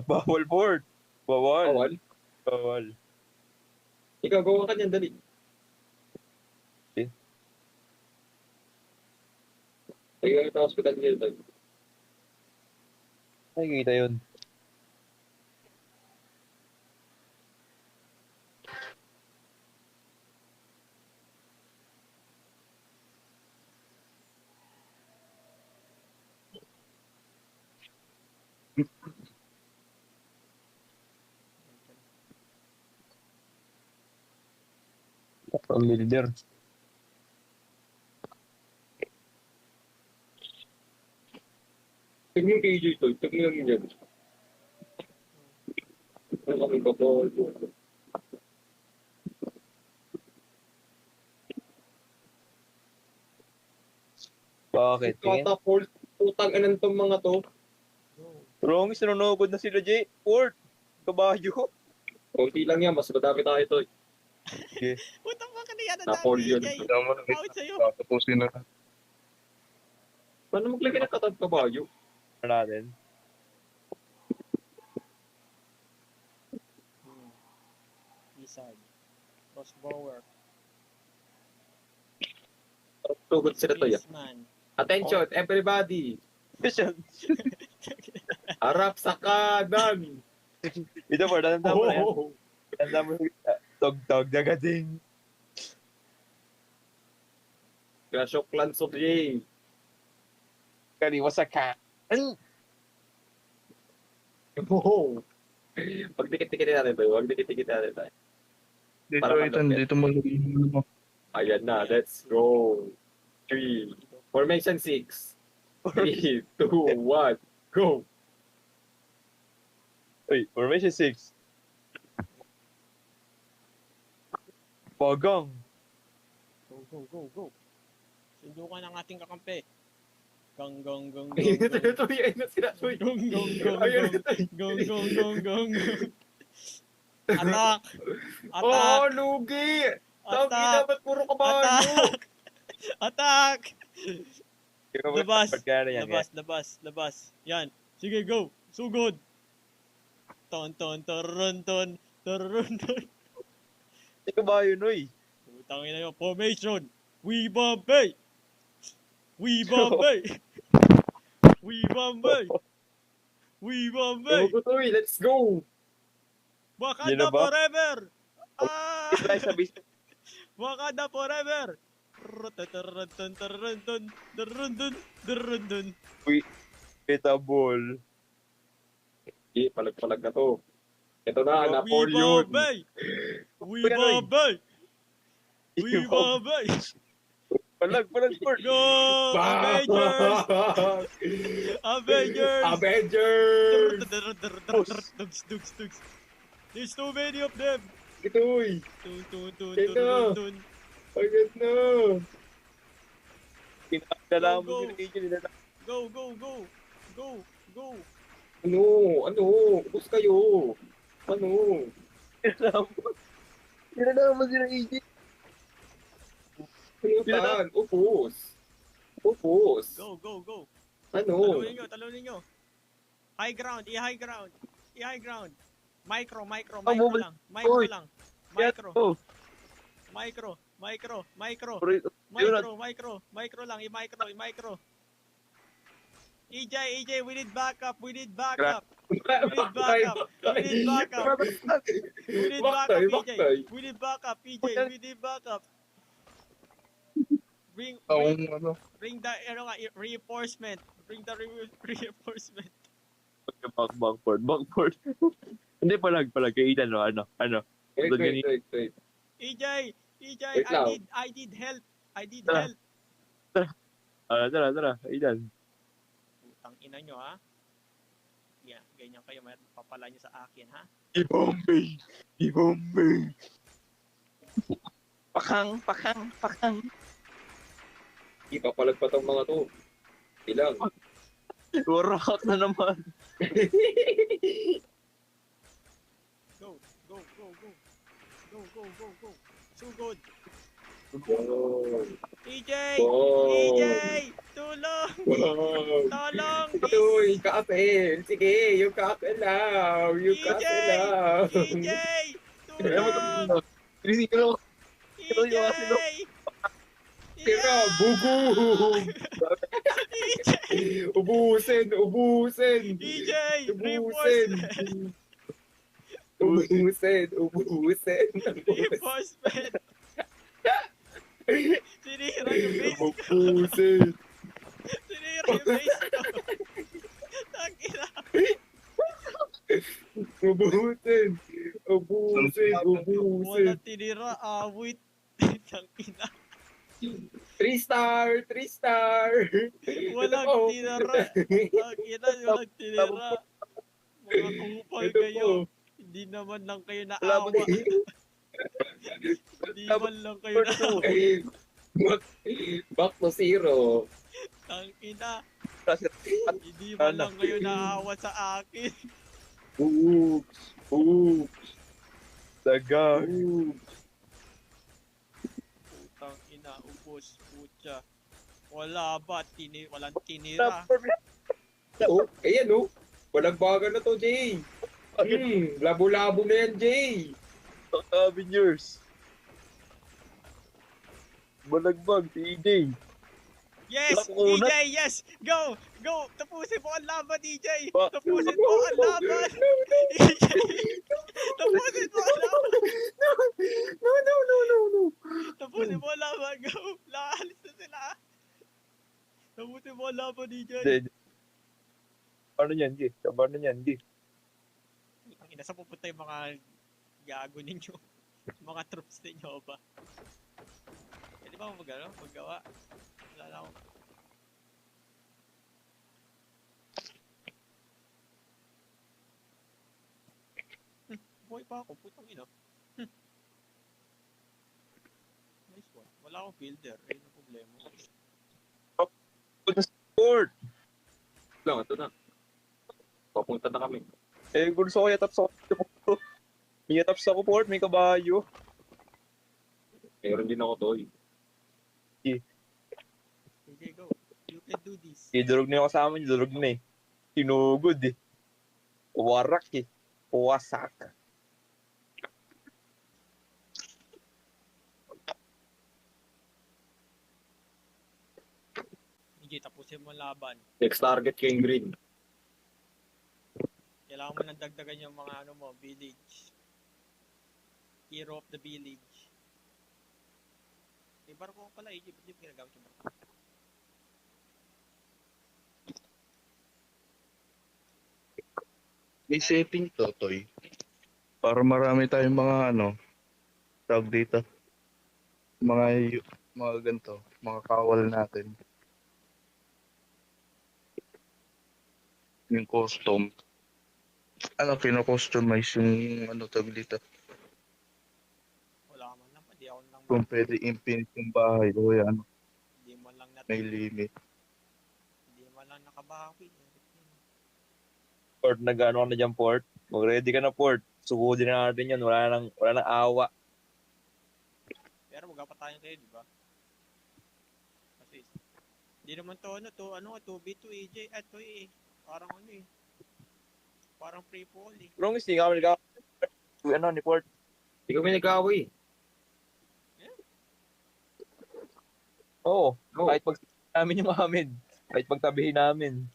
Bawal, Fort. Bawal. Bawal. Bawal. Ikaw, gawa ka niyan. Dali. Okay. Tingnan kita hospital niya tayo. Nakikita yun. Familiar. Tingnan yung KJ to. Tingnan mo yan. Ano kami ba po? Bakit? Tingin? Catapult. Putang inan tong mga to. Wrong, sinunugod na sila, Jay. Fort. Kabayo. Kunti lang yan. Mas madami tayo to. Puta pa ka na yan. Napoleon. Tama na. Out sa'yo. Tapusin na. Paano maglagay ng katag kabayo? Ano natin? Wizard. Crossbower. Tugod sila to yan. Policeman. Attention, everybody! Harap sa kanan! Ito, Fort. Tanda mo na yan. Oh, Tanda mo. Tog-tog, dagading. Clash of Clans of Jay. Kaniwa sa ka. Oh. Pag dikit-dikit natin tayo. Pag dikit-dikit natin tayo. Dito, Para Ethan. maganda. Dito mo lagyan mo. Ayan na, let's go. 3. Formation 6. 3, 2, 1, go! Uy, formation 6. Pagang. Go. Sundukan ang ating kakampi. Gang. Ayun na sila. Ayun na Gong. Attack! Oh, lugi! Tawag Attack! ba't puro kabayo? Attack! Labas! Pagkano yan? Labas. Yan. Sige, go. Sugod. Ton. Ito ba yun, uy? Putangin na yun. Formation. We Bombay. Tutuloy, let's go! Yun na Wakanda ba? forever. Try sa base. Wakanda forever. Dun. Kita ball. Palag-palag na to. Ito na, We Napoleon! Bombay. Palag, Fort. Go! Avengers! Avengers! Dugs. There's too many of them. Ito'y! Dun. Agad na! Pinakadala mo Go. sila, AJ. Go. Ano? Ubus kayo! Ano? Pinakadala mo sila, AJ. Pinutan! Ubus! Go. Ano? Talunin nyo. High ground. Micro bubul- lang. Oy. Micro lang. I-micro. EJ, we need backup. We need backup, EJ. Bring Ano? the reinforcement. Bring the reinforcement. Backboard. Hindi palag. Kay Ethan, no? Ano? Wait. EJ, Wait lang. I need help. Tara. Tara. Ethan. Putang ina nyo, ha? Yeah, ganyan kayo. Papala nyo sa akin, ha? Ibombe. Pakang. Ipapalag pa tong mga to. Ilang. Warak na naman. Go, go, go, go. Go, go, go, go. So good. Wow. EJ! Wow. EJ! Tulong! Wow. Tolong! Uy, kape. Sige, yung kape lang. Yung EJ! kape lang. EJ! Tulong! Sino? EJ! Tira, Yeah! bugog. EJ! Ubusin, ubusin. EJ! Ubusin. Reinforcement! Ubusin, ubusin. Reinforcement! Sinira yung base ko! Ubusin. Sinira yung base ko! Tangina! Ubusin. Ubusin, ubusin. Wala tinira, awit! Tangina! 3 star, 3 star. Walang Ito po. tinira! Tangina, walang tinira! Mga kupal Ito kayo! po. Hindi naman lang kayo Wala naawa! ba Hindi man lang kayo naawa! back, back to zero. Tangina! Kasi Hindi man lang kayo naawa sa akin! oops. Oops. Daga. Putang ina, ubos, putya. Wala ba? Walang tinira. Oh, ayan oh. Walang baga na to, Jay. Labo-labo na yan, Jay. Avengers. Balagbag, TJ. Yes! Nakunat. EJ, yes! Go! Go! Tapusin mo ang laban, EJ! Ba- Tapusin mo ang laban! EJ! Tapusin mo ang laban! No. Tapusin mo ang laban! Go! Laalis na sila! Tapusin mo ang laban, EJ! Hindi. Ano yan, G? Sabar na yan, G. Ang ina, saan pupunta yung mga gago ninyo? Mga troops ninyo ba? Pwede ba magawa? Wala na ako. Buhay pa ako, putang ina. Nice one. Wala akong builder, ayun ang problema. Port! Lang, ito na. Papunta na kami. Eh, gusto ko yatap sa may yatap sa port, may kabayo. Meron din ako to. Okay, go. You can do this. Idurog na yung kasama niyo, durog na eh. Sinugod eh. Warak eh. Wasak. Hindi, tapusin mo ang laban. Next target kay Green. Kailangan mo nang dagdagan yung mga village. Hero of the village. May barko ko pala, Egypt. Hindi mo ginagamit yung barko. May setting to, Toy. Para marami tayong mga tawag dito. Mga ganito, mga kawal natin. Yung custom. Kino-customize yung tawag dito. Wala ka man lang. Hindi ako lang. Kung pwede infinite yung bahay o yan, Hindi mo lang may limit. Hindi mo lang nakabawi. Port, nag-ano ka na dyan, Port? Mag-ready ka na, Port. Sugudin na natin yan. Wala nang awa. Pero magkapatayan tayo, di ba? Kasi, hindi naman to 2v2 EJ. Ito eh. Parang parang free fall eh. Pero hindi kami ni Port. Hindi kami nag-away. Oo. Oh. Kahit pagtabihin namin yung amin. Kahit pagtabihin namin.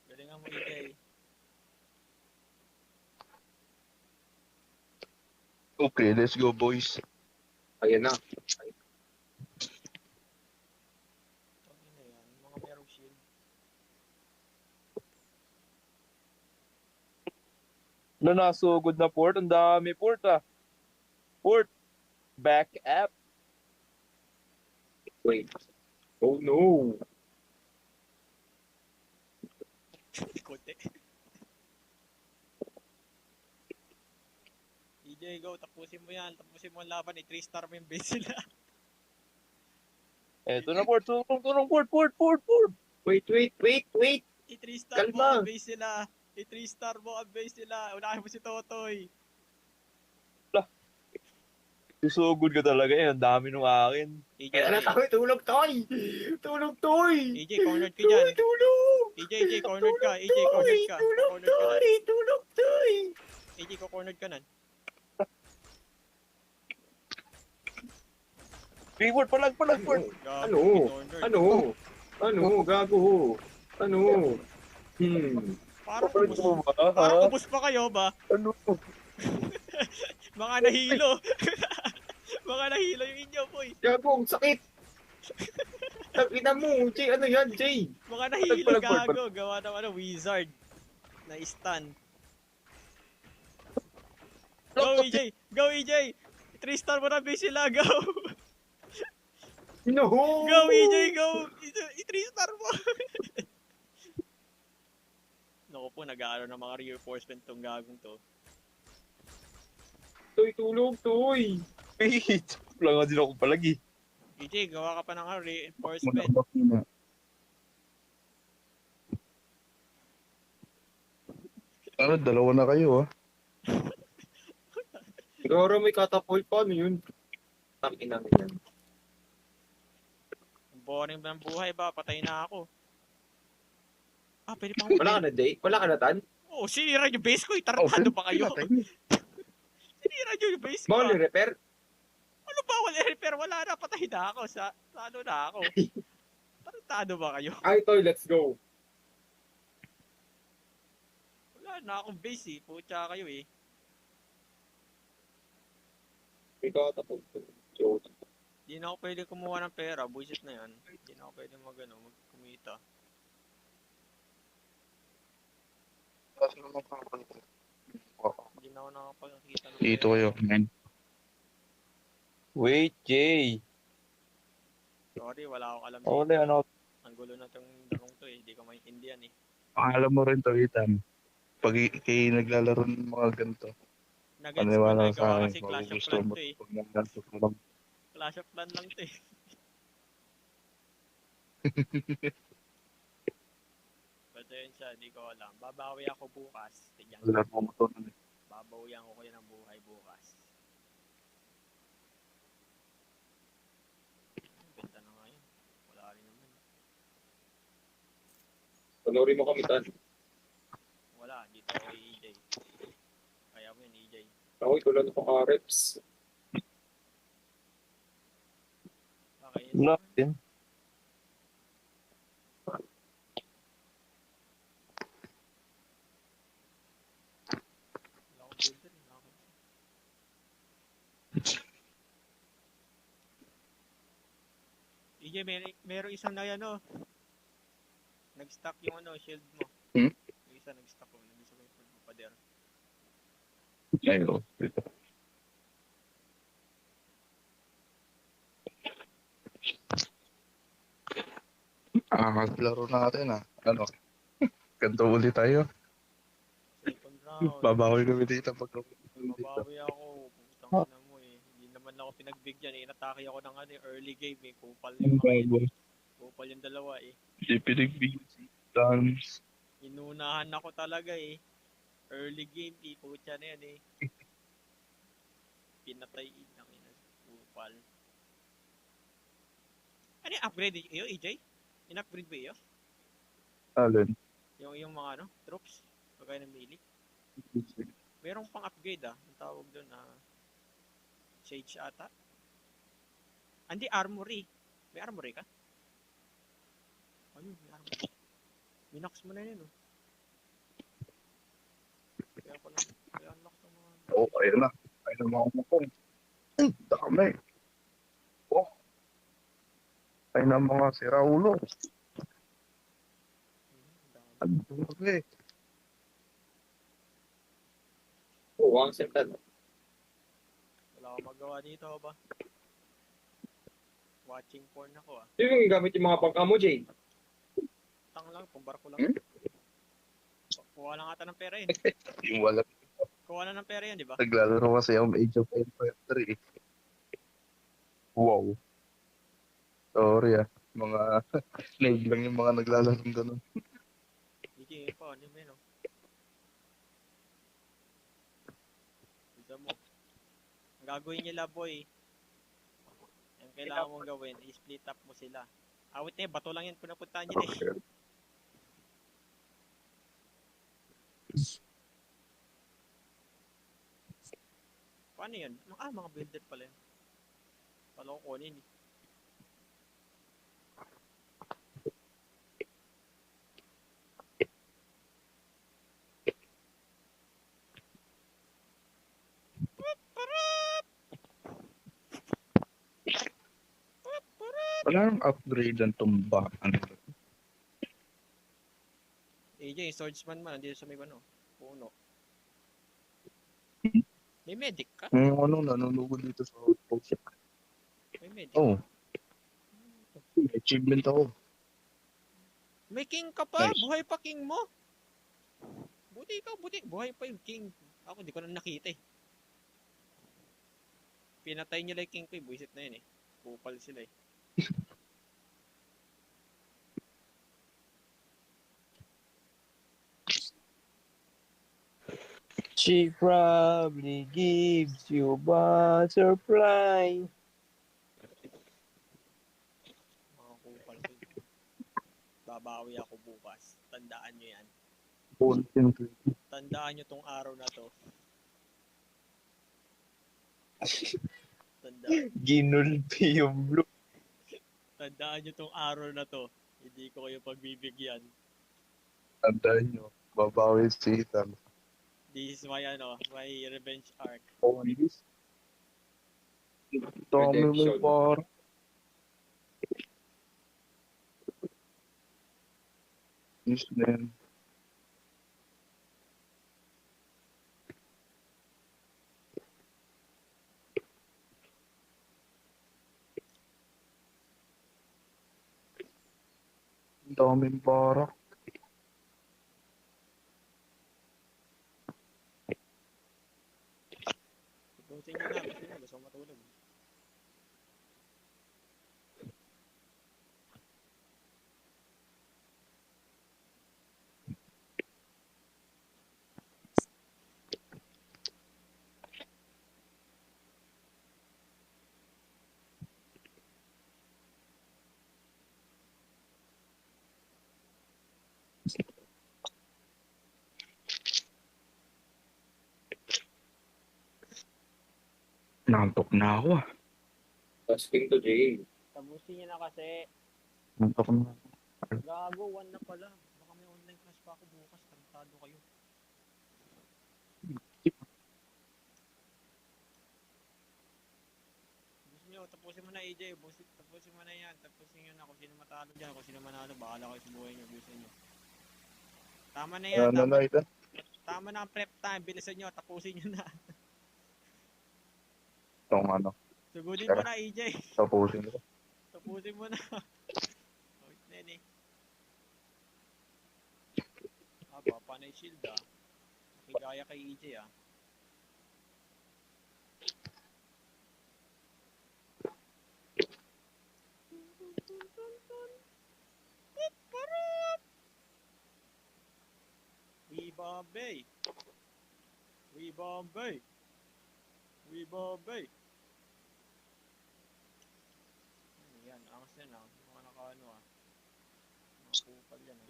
Galingan mo EJ. Okay, let's go, boys. Ayan na. Tangin na yan. Yung mga merong shield. Nasugod na, Port. Ang dami, Port ah. Port. Back up. Wait. Oh no. Konti. EJ, EJ, go. Tapusin mo yan. Tapusin mo ang laban. I-3-star mo yung base nila. Eto na, Port. Tulong, Port. Wait. I-3-star mo Kalma. ang base nila. I-3-star mo ang base nila. Unahin mo si Totoy. Susugod ka talaga yan. Ang dami nung akin. EJ, Kaya na tayo, tulog toy! Tulog toy! EJ, cornered ka dyan. Tulog! EJ, cornered ka. EJ, cornered ka. Tulog Cornered ka na. toy! Tulog toy! EJ, cornered ka na. Port, palag, Port. Ano? Ano? Gago? Ano? Parang Port ubus. mo ba? Parang Ha? ubus pa kayo ba? Ano? Mga nahilo. Mga nahilo yung inyo, boy. Gago, ang sakit! Takina mo, Jay, ano yan, Jay? Mga nahilo, Palag, gago. Gawa ng wizard. Na stun. Go, EJ! Go, EJ! 3-star mo na base sila, go! No! Go, EJ, go! I-3-star mo! Naku po, nag-aaral ng mga reinforcement tong gagong to. Toy, tulog, toy! Wait. Wala nga din ako palagi. EJ, gawa ka pa ng reinforcement. Muna. Ano, dalawa na kayo ah. Siguro may catapult pa, ano yun? Takina mo yan. Ang boring ba ng buhay ba? Patay na ako. Pwede pang Wala ka na, Jay? Wala ka na, Tan? Oh, sinira yung base ko. Tarantado pa kayo. pinatay. Sinira nyo yung base ko. Bawal i-repair? Ano bawal i-repair? Wala na. Patay na ako. Ano na ako. Tarantado ba kayo? Ay, toy, let's go. Wala na akong base eh. Pucha kayo eh. May catapult. Joke. Di na ako pwede kumuha ng pera. Buisit na yan. Di na ako pwede kumita. Kasi naman kakalimutan. Hindi na ako nakapagkita ng Dito kayo, man. Wait, Jay. Sorry, wala akong alam Ako dito. na, ano. Ang gulo na itong darong to eh. Hindi ko maintindihan eh. Alam mo rin to, Ethan. Pag kayo naglalaro ng mga ganito, Nagets ko paniwala na ka sa gawa akin, kasi Clash of magugusto Clans mo. to eh. Pag naglalaro ka lang. Clash of Clans lang to eh. Basta yun siya, di ko alam. Babawi ako bukas. Tigyan ko. Laro mo to. Babawian ko kayo ng buhay bukas. Benta na nga yun. Wala rin naman. Panorin mo kami, Tan. Wala, dito ako kay EJ. Kaya mo yun, EJ. Ako, ito lang ako ka-reps. Okay, Natin. wala akong builder. Wala akong... EJ, meron isang na yan oh. Nag-stack yung shield mo. Hmm? Yung isa nag-stack ko. Nag-isa ko yung pader. Ayun. Dito. Laro natin ah. Ano? Ganto ulit tayo. Second round. Babawi kami dito pag Mabawi ako. Putang ina mo eh. Hindi naman ako pinagbigyan eh. Inatake ako ng early game eh. Kupal yung mga yun. Kupal yung dalawa eh. Hindi pinagbigyan si Dance. Inunahan ako talaga eh. Early game eh. Putya na yan eh. Pinatay ng ina. Kupal. Ano yung upgrade iyo, EJ? In-upgrade ba iyo? Alin? Yung mga troops? Pagkaya ng melee? Merong pang upgrade ang tawag doon na Sage ata. Hindi, armory. May armory ka? Ayun, may armory. Minox mo na yun, oh. Kaya ko lang, kaya unlock sa mga... Oo, ayun na. Ayun na mga mukong. Dami. Oh. Ayun na mga siraulo. dami. Ang dami. Oo, ang sentan. Wala akong magawa dito, ba? Watching porn ako, ah. Sino yung gamit yung mga pangka mo, Jay? Tang lang, pambarko lang. Kuha lang ata ng pera yun. Yung wala. Kuha na ng pera yan, di ba? Naglalaro kasi ako ng Age of Empires 3 eh. Wow. Sorry ah. Mga naive lang yung mga naglalaro ng ganun. Hindi yun pa, ano mo yun, oh. Bisa mo. Ang gagawin nila, boy. Ang kailangan mong gawin, i-split up mo sila. Awit na bato lang yan punapuntahan nila eh. Okay. Paano yun? Mga builder pala yun. Pala ko kunin eh. Wala nang upgrade ang tumba. Ano? AJ, swordsman man, nandito sa may ano, puno. May medic ka? Yung ano, nanunugod dito sa outpost. May medic. Oh. May achievement ako. May king ka pa? Nice. Buhay pa king mo? Buti ikaw, buti. Buhay pa yung king. Ako, di ko na nakita eh. Pinatay nila yung king ko eh. Buisit na yun eh. Kupal sila eh. She probably gives you butterfly. Mga kupal ko eh. Babawi ako bukas. Tandaan nyo yan. Tandaan nyo tong araw na to. Ginulpi yung blue. Tandaan nyo tong araw na to. Hindi ko kayo pagbibigyan. Tandaan nyo. Babawi si Ethan. This is my my revenge arc. Oh, this? Dami mo Redemption. par. Yes, man. Daming para. Tutusin nyo na. Kasi na gusto ko matulog. Nantok na ako ah. Asking to Jay. Tapusin nyo na kasi. Nantok na. Gago, 1 na pala. Baka may online class pa ako bukas. Tarantado kayo. Gusto nyo, tapusin mo na AJ. Tapusin mo na yan. Tapusin nyo na kung sino matalo dyan. Kung sino manalo, bahala kayo sa buhay nyo. Gusto nyo. Tama na yan. Ano na ito? Tama na ang prep time. Bilisan nyo. Tapusin nyo na. Itong ano. Sugudin mo na AJ. Tapusin ko. Tapusin mo na. Wait na yan eh. Panay shield ah. Nakigaya kay EJ ah. We Bombay! We Bombay! We Bombay! Ano yan? Angas yan ah. Mga nakaano ah. Mga kupal yan ah.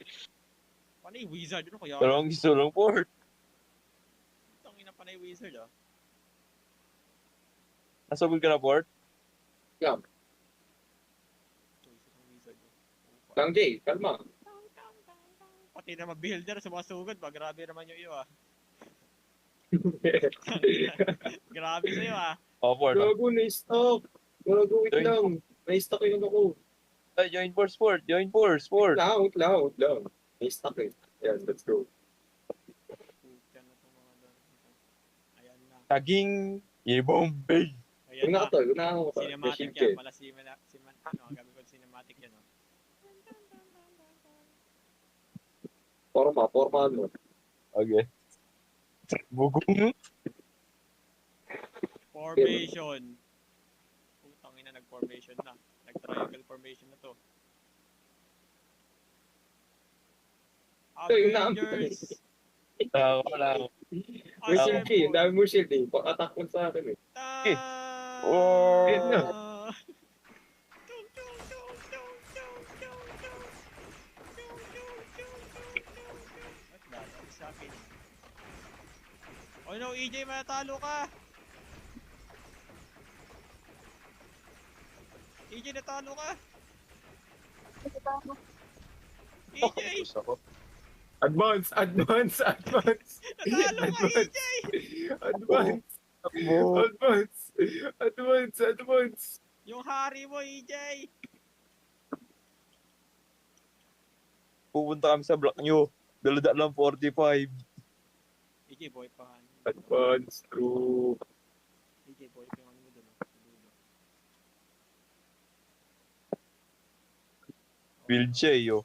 Panay wizard ano kaya? Dalawang gusto lang port. Tangina panay wizard ah. Nasabog ka na port? Yeah. Ito isa ng wizard oh. Kupal. Lang Jay, kalma. Pati naman builder sumasugod pa. Grabe naman yung iyo ah. Grabe sa'yo ah. Oo, port. Gago, na-stop. Gago, wait Join. lang. Na-stuck yung ako. Ay, join force, port. Join force, port. Wait lang. Na-stuck eh. Yes, let's go. Puta na itong mga laro nito. Ayan na. Taging Bombay. Ayan Una na. ka to, una ako ka. Cinematic Machine yan. Pala gabi ko cinematic yan oh. Forma ano. Okay. Bugong. Formation. Putang ina, nag-formation na. Nag-triangle formation na to. Ito, yung naampi ka Avengers! Wala. May shield eh. Dami mo shield eh. Pang-attack mo sa akin eh. Eh. Oh. Ayun na. Chung, chung, chung, chung, chung, chung, chung. Chung, chung, chung, chung, chung, chung. Ba't babalik sa akin? Oh no, EJ, matalo ka! EJ, natalo ka! EJ! Advance! Advance! Advance! Natalo ka, EJ! Advance! Takbo. Advance! Advance! Advance! Yung hari mo, EJ! Pupunta kami sa block nyo. Dalada lang 45. EJ, boy pa. Advance! True! EJ, boy pa yung ano mo dun. Sa dulo. Build siya eh, yo.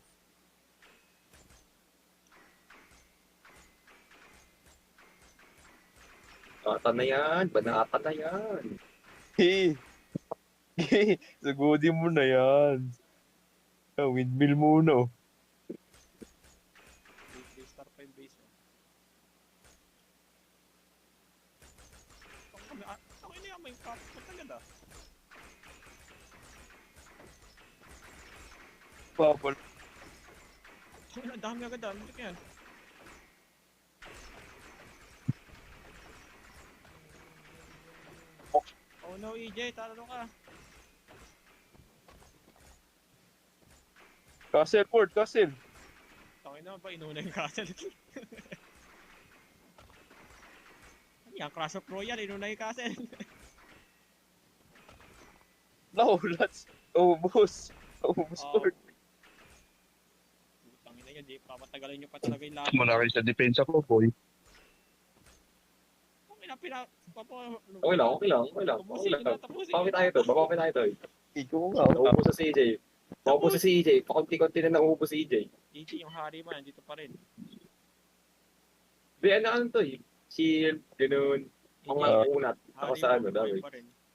Banata na yan! Banata na yan! Hey. Hey. Sagodin mo na yan. Windmill muna oh. Star 5 base. Ako na yung may kapit ko talaga. Papal. Ang dami agad ah. Ano yan? Oh no, EJ, talo ka. Castle Fort, Castle. Tangin na ba, inuna yung castle. Ano yan, Clash of Royale, inuna yung castle. No, let's. Ubus. Ubus Oh. Fort. Tangin na yun, di papatagalan nyo pa talaga yung laban. Muna kayo sa depensa ko, boy. Okay lang. Okay lang, okay lang, okay lang. Okay lang. Tapusin Bakit tayo to? Bakit tayo to? Ikaw nga. Nauubos sa CJ. Nauubos sa CJ. Pakunti-kunti na nauubos sa CJ. EJ, yung hari mo, nandito pa rin. Di, ano to eh. Shield, ganun. Mga unat. Ako sa ano, dami.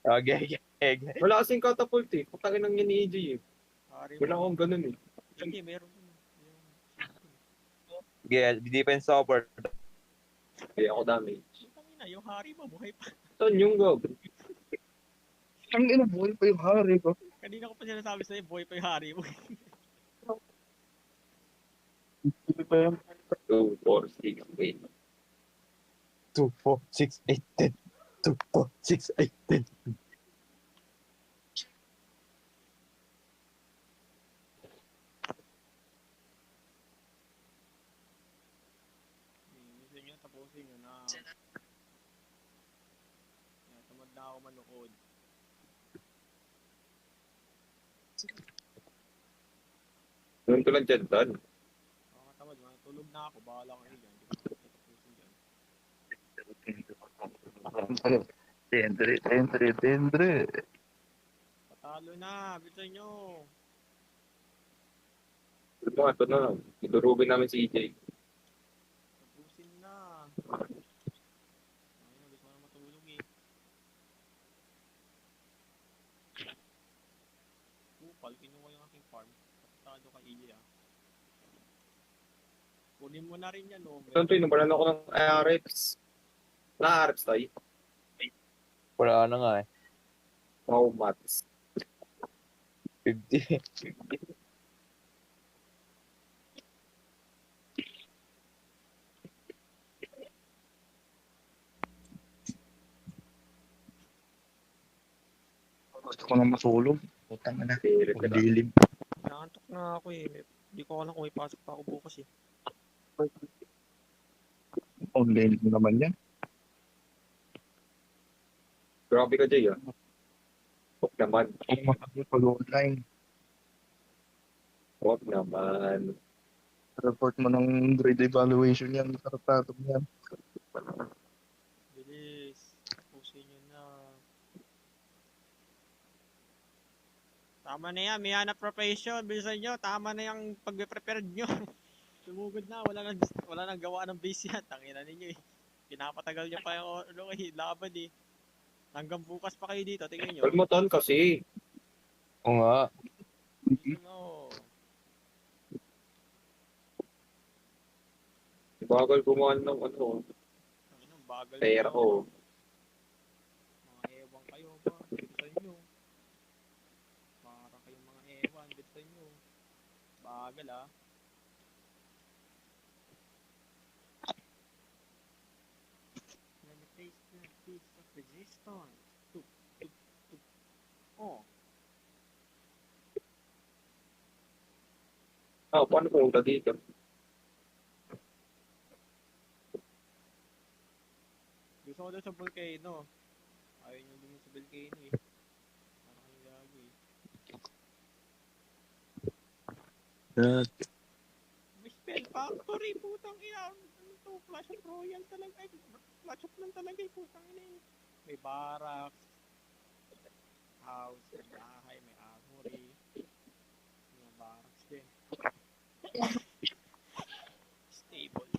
Okay. Wala kasing catapult eh. Putangin ng yan ni EJ eh. Hari Wala mo. akong ganun eh. EJ, meron. Yeah, defense support. Hindi ako damage. Tangin na, yung hari mo, buhay pa. Saan yung go? Ang ina, boy pa yung hari ko. Kanina ko pa sinasabi sa'yo, buhay pa yung hari mo. Hindi pa yan. 2, 4, 6, 8. 2, 4, 6, 8, 10. 2, 4, 6, 8, 10. Minsan nyo, tapusin nyo na. Tamad na ako manood. Ganun to lang dyan, Dan. Tamad, tulog na ako. Bahala kayo dyan. Hindi ko na tapusin dyan. Tendre. Patalo na, bilisan nyo. Ito na. Idurugin namin si EJ. Tapusin na. Ayun, gusto ko na matulog eh. Kupal, kinuha yung aking farm. Patalo ka EJ ah. Kunin mo na rin yan oh. Ito, inubalan ako ng RX. Na-RX tayo. Wala na nga eh. Wow, mats. 50. Gusto ko na matulog. Putang na. Pilit ka na. Dilim. Nakantok na ako eh. Hindi ko alam kung ipasok pa ako bukas eh. Online mo naman yan. Grabe ka, Jay, ah. Huwag naman. Kung makakita pag-online, Huwag naman. report mo ng grade evaluation yan. Karatado mo yan. Bilis. Tapusin nyo na. Tama na yan. May hanap profession. Bilisan nyo. Tama na yung pag-prepare nyo. Sumugod na. Wala nang gawa ng base yan. Tangina ninyo eh. Pinapatagal niya pa yung ano, laban eh. Hanggang bukas pa kayo dito, tingnan nyo. Kalmutan kasi. Oo nga. Tingnan mo. Bagal gumawa ng ano. Ang bagal Pero mo. Mga ewan kayo ba? Bilisan nyo. Para kayong mga ewan, bilisan nyo. Bagal ah. Let me taste that piece of resistance. Tup, tup, tup. Oh. paano pumunta dito? Gusto ko doon sa volcano. Ayaw nyo doon sa volcano eh. Para kayong gago eh. May spell factory, putang ina. Ano to? Clash of Royale talaga. Ay, Clash of lang talaga eh, putang ina eh. May barracks, house, may bahay, may armory. May mga barracks din. Stable.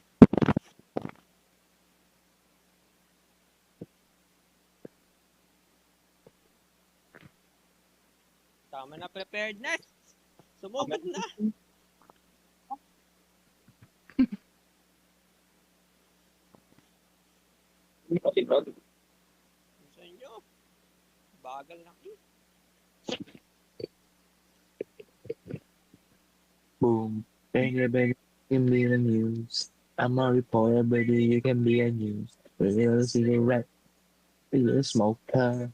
Tama na preparedness. Sumugod na. Hindi kasi Brad. Sa inyo. Bagal na eh. Boom. Bang, bang, can be the news. I'm a reporter, baby, you can be a news. Real cigarette, real smoker.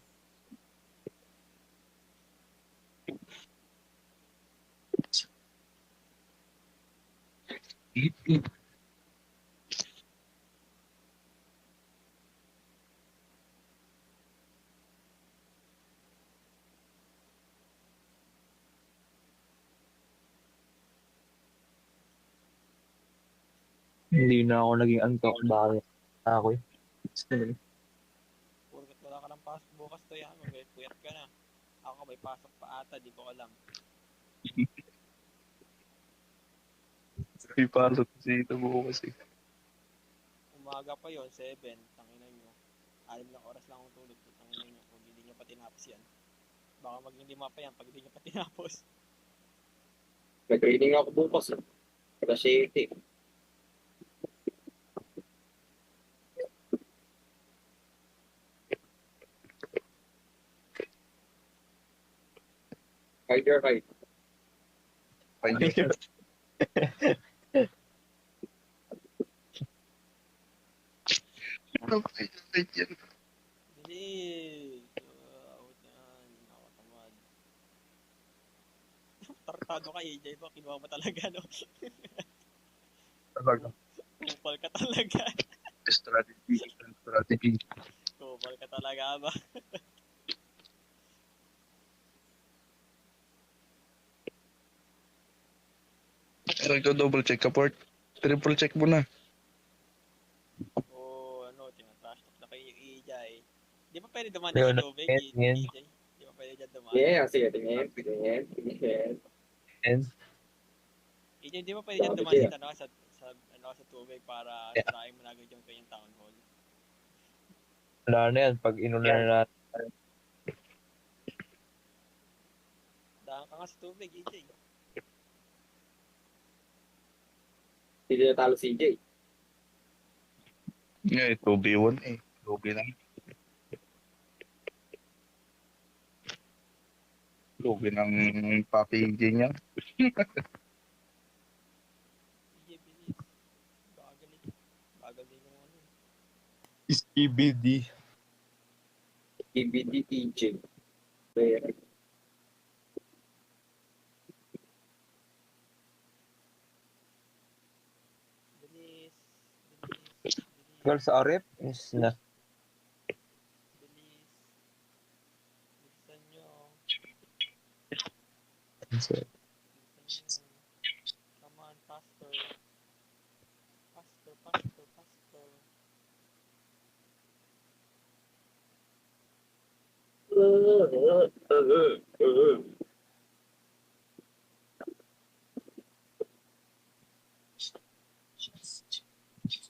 Hindi na ako naging antok bakit ako eh. Purgat wala ka ng pasok bukas to yan. Mag-puyat ka na. Ako may pasok pa ata, di ko alam. May pasok kasi ito bukas eh. Umaga pa yon 7. Tanginan nyo. 6 lang oras lang akong tulog. Tanginan nyo. Kung hindi nyo pa tinapos yan. Baka maging 5 pa yan pag hindi nyo pa tinapos. Nag-training ako bukas. Kasi hide your height. Kanya. Ano ba kayo yan? Bilis! Out yan. Ako tamad. Tartado ka AJ ba? Kinuha mo talaga no? Talaga. Kupal ka talaga. Strategy. Kupal ka talaga ba? Pero ito double check ka, Port. Triple check mo na. Oo, ano, tinatrash talk na kayo yung EJ. Di ba pwede dumanda Ayun, sa tubig, tingin. EJ? Di ba pwede dyan dumanda? Yeah, sige, tingin. And, EJ, di ba pwede dyan dumanda sa tubig para Yeah. sirain mo na agad yung kanyang town hall? wala na yan. Pag inulan na natin. Daan ka nga sa tubig, EJ. Hindi na talo si CJ. Nga, 2v1 eh. 2v lang. Lugi ng packaging niya. EJ, bilis. Bagal eh. Bagal din yung ano. SKBD. EBD TJ. Kaya, Bilis. Bilis. Girl Bilis. sa Arif is na. Bilis. Bilisan nyo. So, Bilisan nyo. Come on, faster. Faster, faster, faster.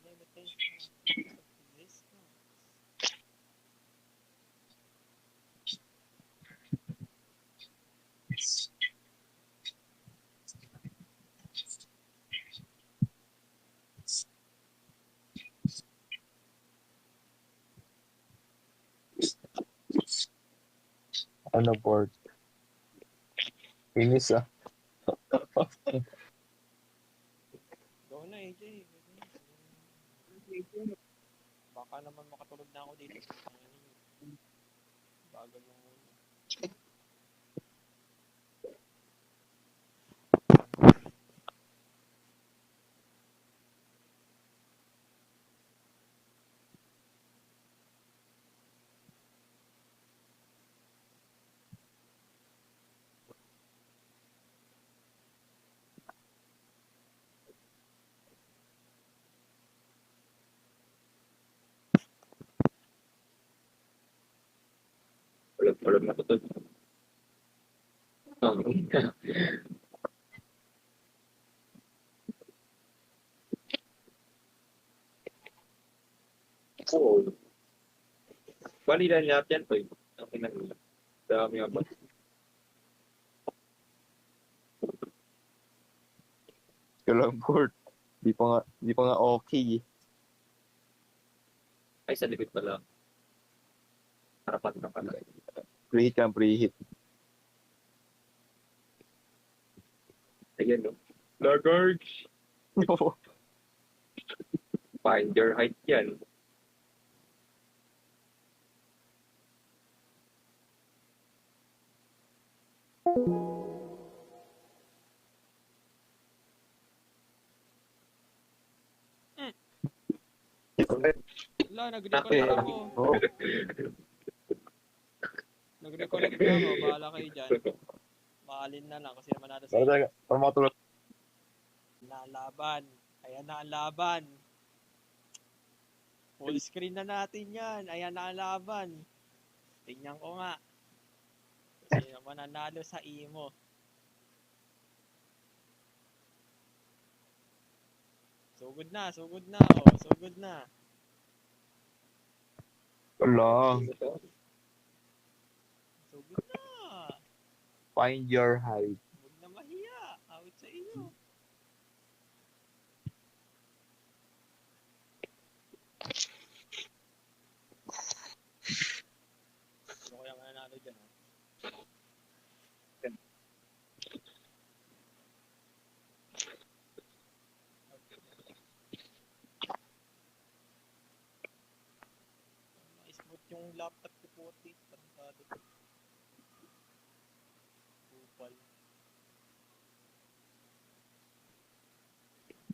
Let me taste that piece of Ano board? Inis ah. Go na, AJ. Baka naman makatulog na ako dito. Bagal mo muna. Ulog na ko to. Oo. Balilan natin to. Okay na. Dami nga ba? Kalang board. Di pa nga okay. Ay, sa likod pala. Harapan ka pala. Preheat ka, preheat. Ayan, no? Lagard! Find your height yan. Wala, nag-reconnect ako. Oh. Nag-reconnect na ako. Bahala kayo dyan. Maalin na lang kasi naman natin sa Para matulog. na ang laban. Ayan na ang laban. Full screen na natin yan. Ayan na ang laban. Tingnan ko nga. Sino mananalo sa imo? Sugod na, sugod na. Oh, sugod na. Wala. Sugod na. Find your height. Huwag na mahiya. Awit sa iyo. Ano kaya mananalo dyan? Oh? Ma-smooth yung laptop ko puti. Tarantado ko. Upal.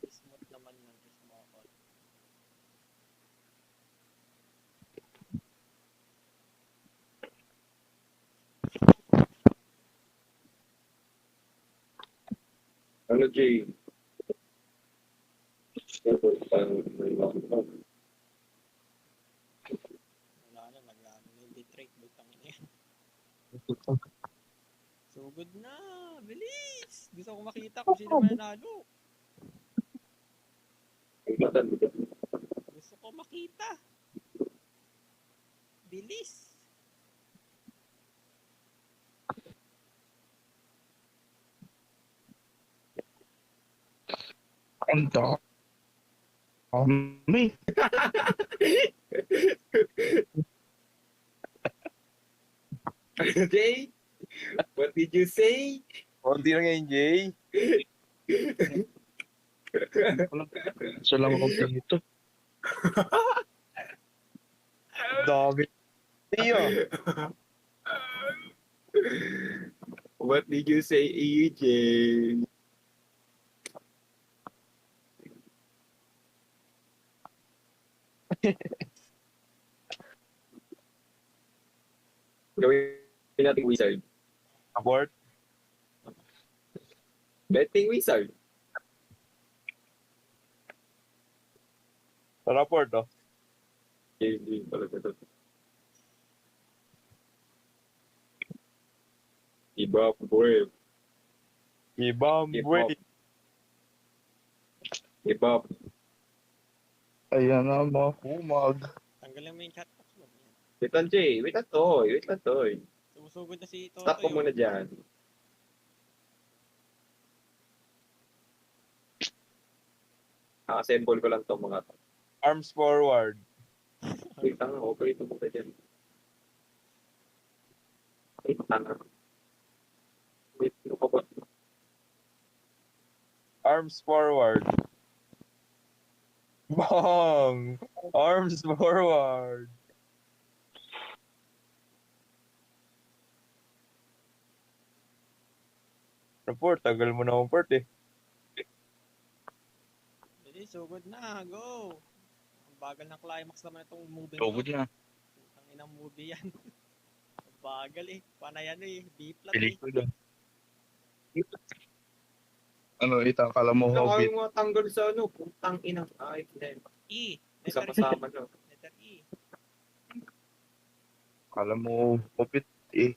Smooth naman ng small. Ano, Jay? Wala na, nag-ano na yung bitrate. Butang na yan. Sugod na! Bilis! Gusto ko makita kung sino mananalo. Gusto ko makita. Bilis! Ang dami. Jay? What did you say? Konti na ngayon, Jay. Isa lang ako dito. Dami. Iyo. What did you say, EJ? Gawin natin wizard. Abort. Betting wizard. Sa rapport, oh. Hindi pala ito. Iba, boy. Ibang Hip-hop. wait. Iba. Ayan na mga kumag. Tanggalin mo yung chat box mo. Wait lang, Jay. Wait lang, Toy. Wait lang, Toy. Sumusugod na si Toto. Stop ko muna dyan. Assemble ko lang itong mga to. Arms forward. Wait lang, okay ito muna dyan. Wait, ano pa ba? Arms forward. Bong! Arms forward. Report, tagal mo na report eh. Bilis, sugod na. Go! Ang bagal ng climax naman itong movie Sugod to. na. Ang inang movie yan. Ang bagal eh. Panay ano eh. B-plot eh. Pelikula. Ano, kala mo Ano Hobbit. kayo mga tanggal sa ano? Putang inang. Ay, hindi. E. Letter E. Sama-sama no. Letter E. Kala mo Hobbit eh.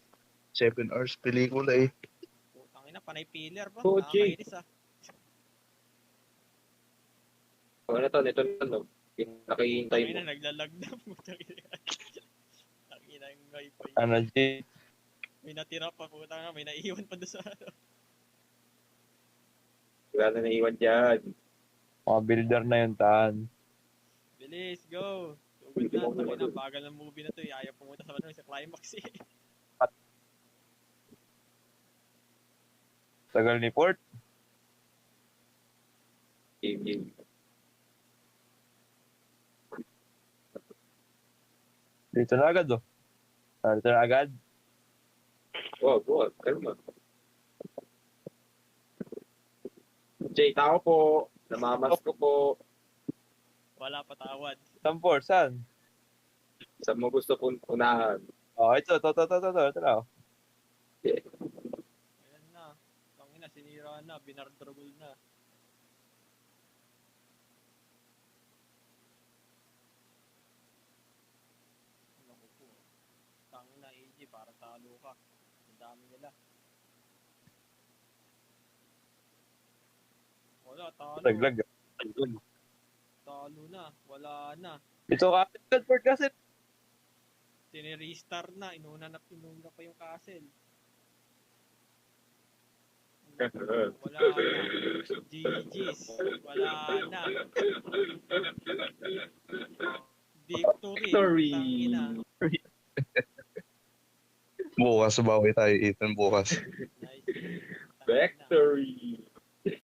7 hours pelikula eh. Putang ina, panay pillar ba? Oh, Jay. Nakakainis ah. Ano to, nito na no. Nakihintay Putang mo. ina, naglalag na. Putang ina. Putang ina yung wifi. Ano, G? May natira pa, putang ina. May naiiwan pa doon sa ano. Wala na naiwan dyan. Mga builder na yung taan. Bilis, go! Sugod na, tangin na, bagal ng movie na to, ayaw pumunta sa, ano, sa climax eh. Tagal ni Port. Game. Dito na agad oh. Dito na agad. Wag. Kalma. Jay, tao po. Namamas ko po. Wala patawad. Tampor, saan? Saan mo gusto pong unahan? Oh, ito na oh. Ayan na. Tangin na, sinira na, binardragul na. Ano ko po. Tangin na, AJ, para talo ka. Ang dami nila. Wala, talo. Laglag. Talo na. Wala na. Ito ka, Port kasi. Tine-restart na. Inuna pa yung castle. Wala na. GG's. Wala na. Victory. Tangina. Bukas bawi tayo, Ethan, bukas. Nice. Tangina. Victory!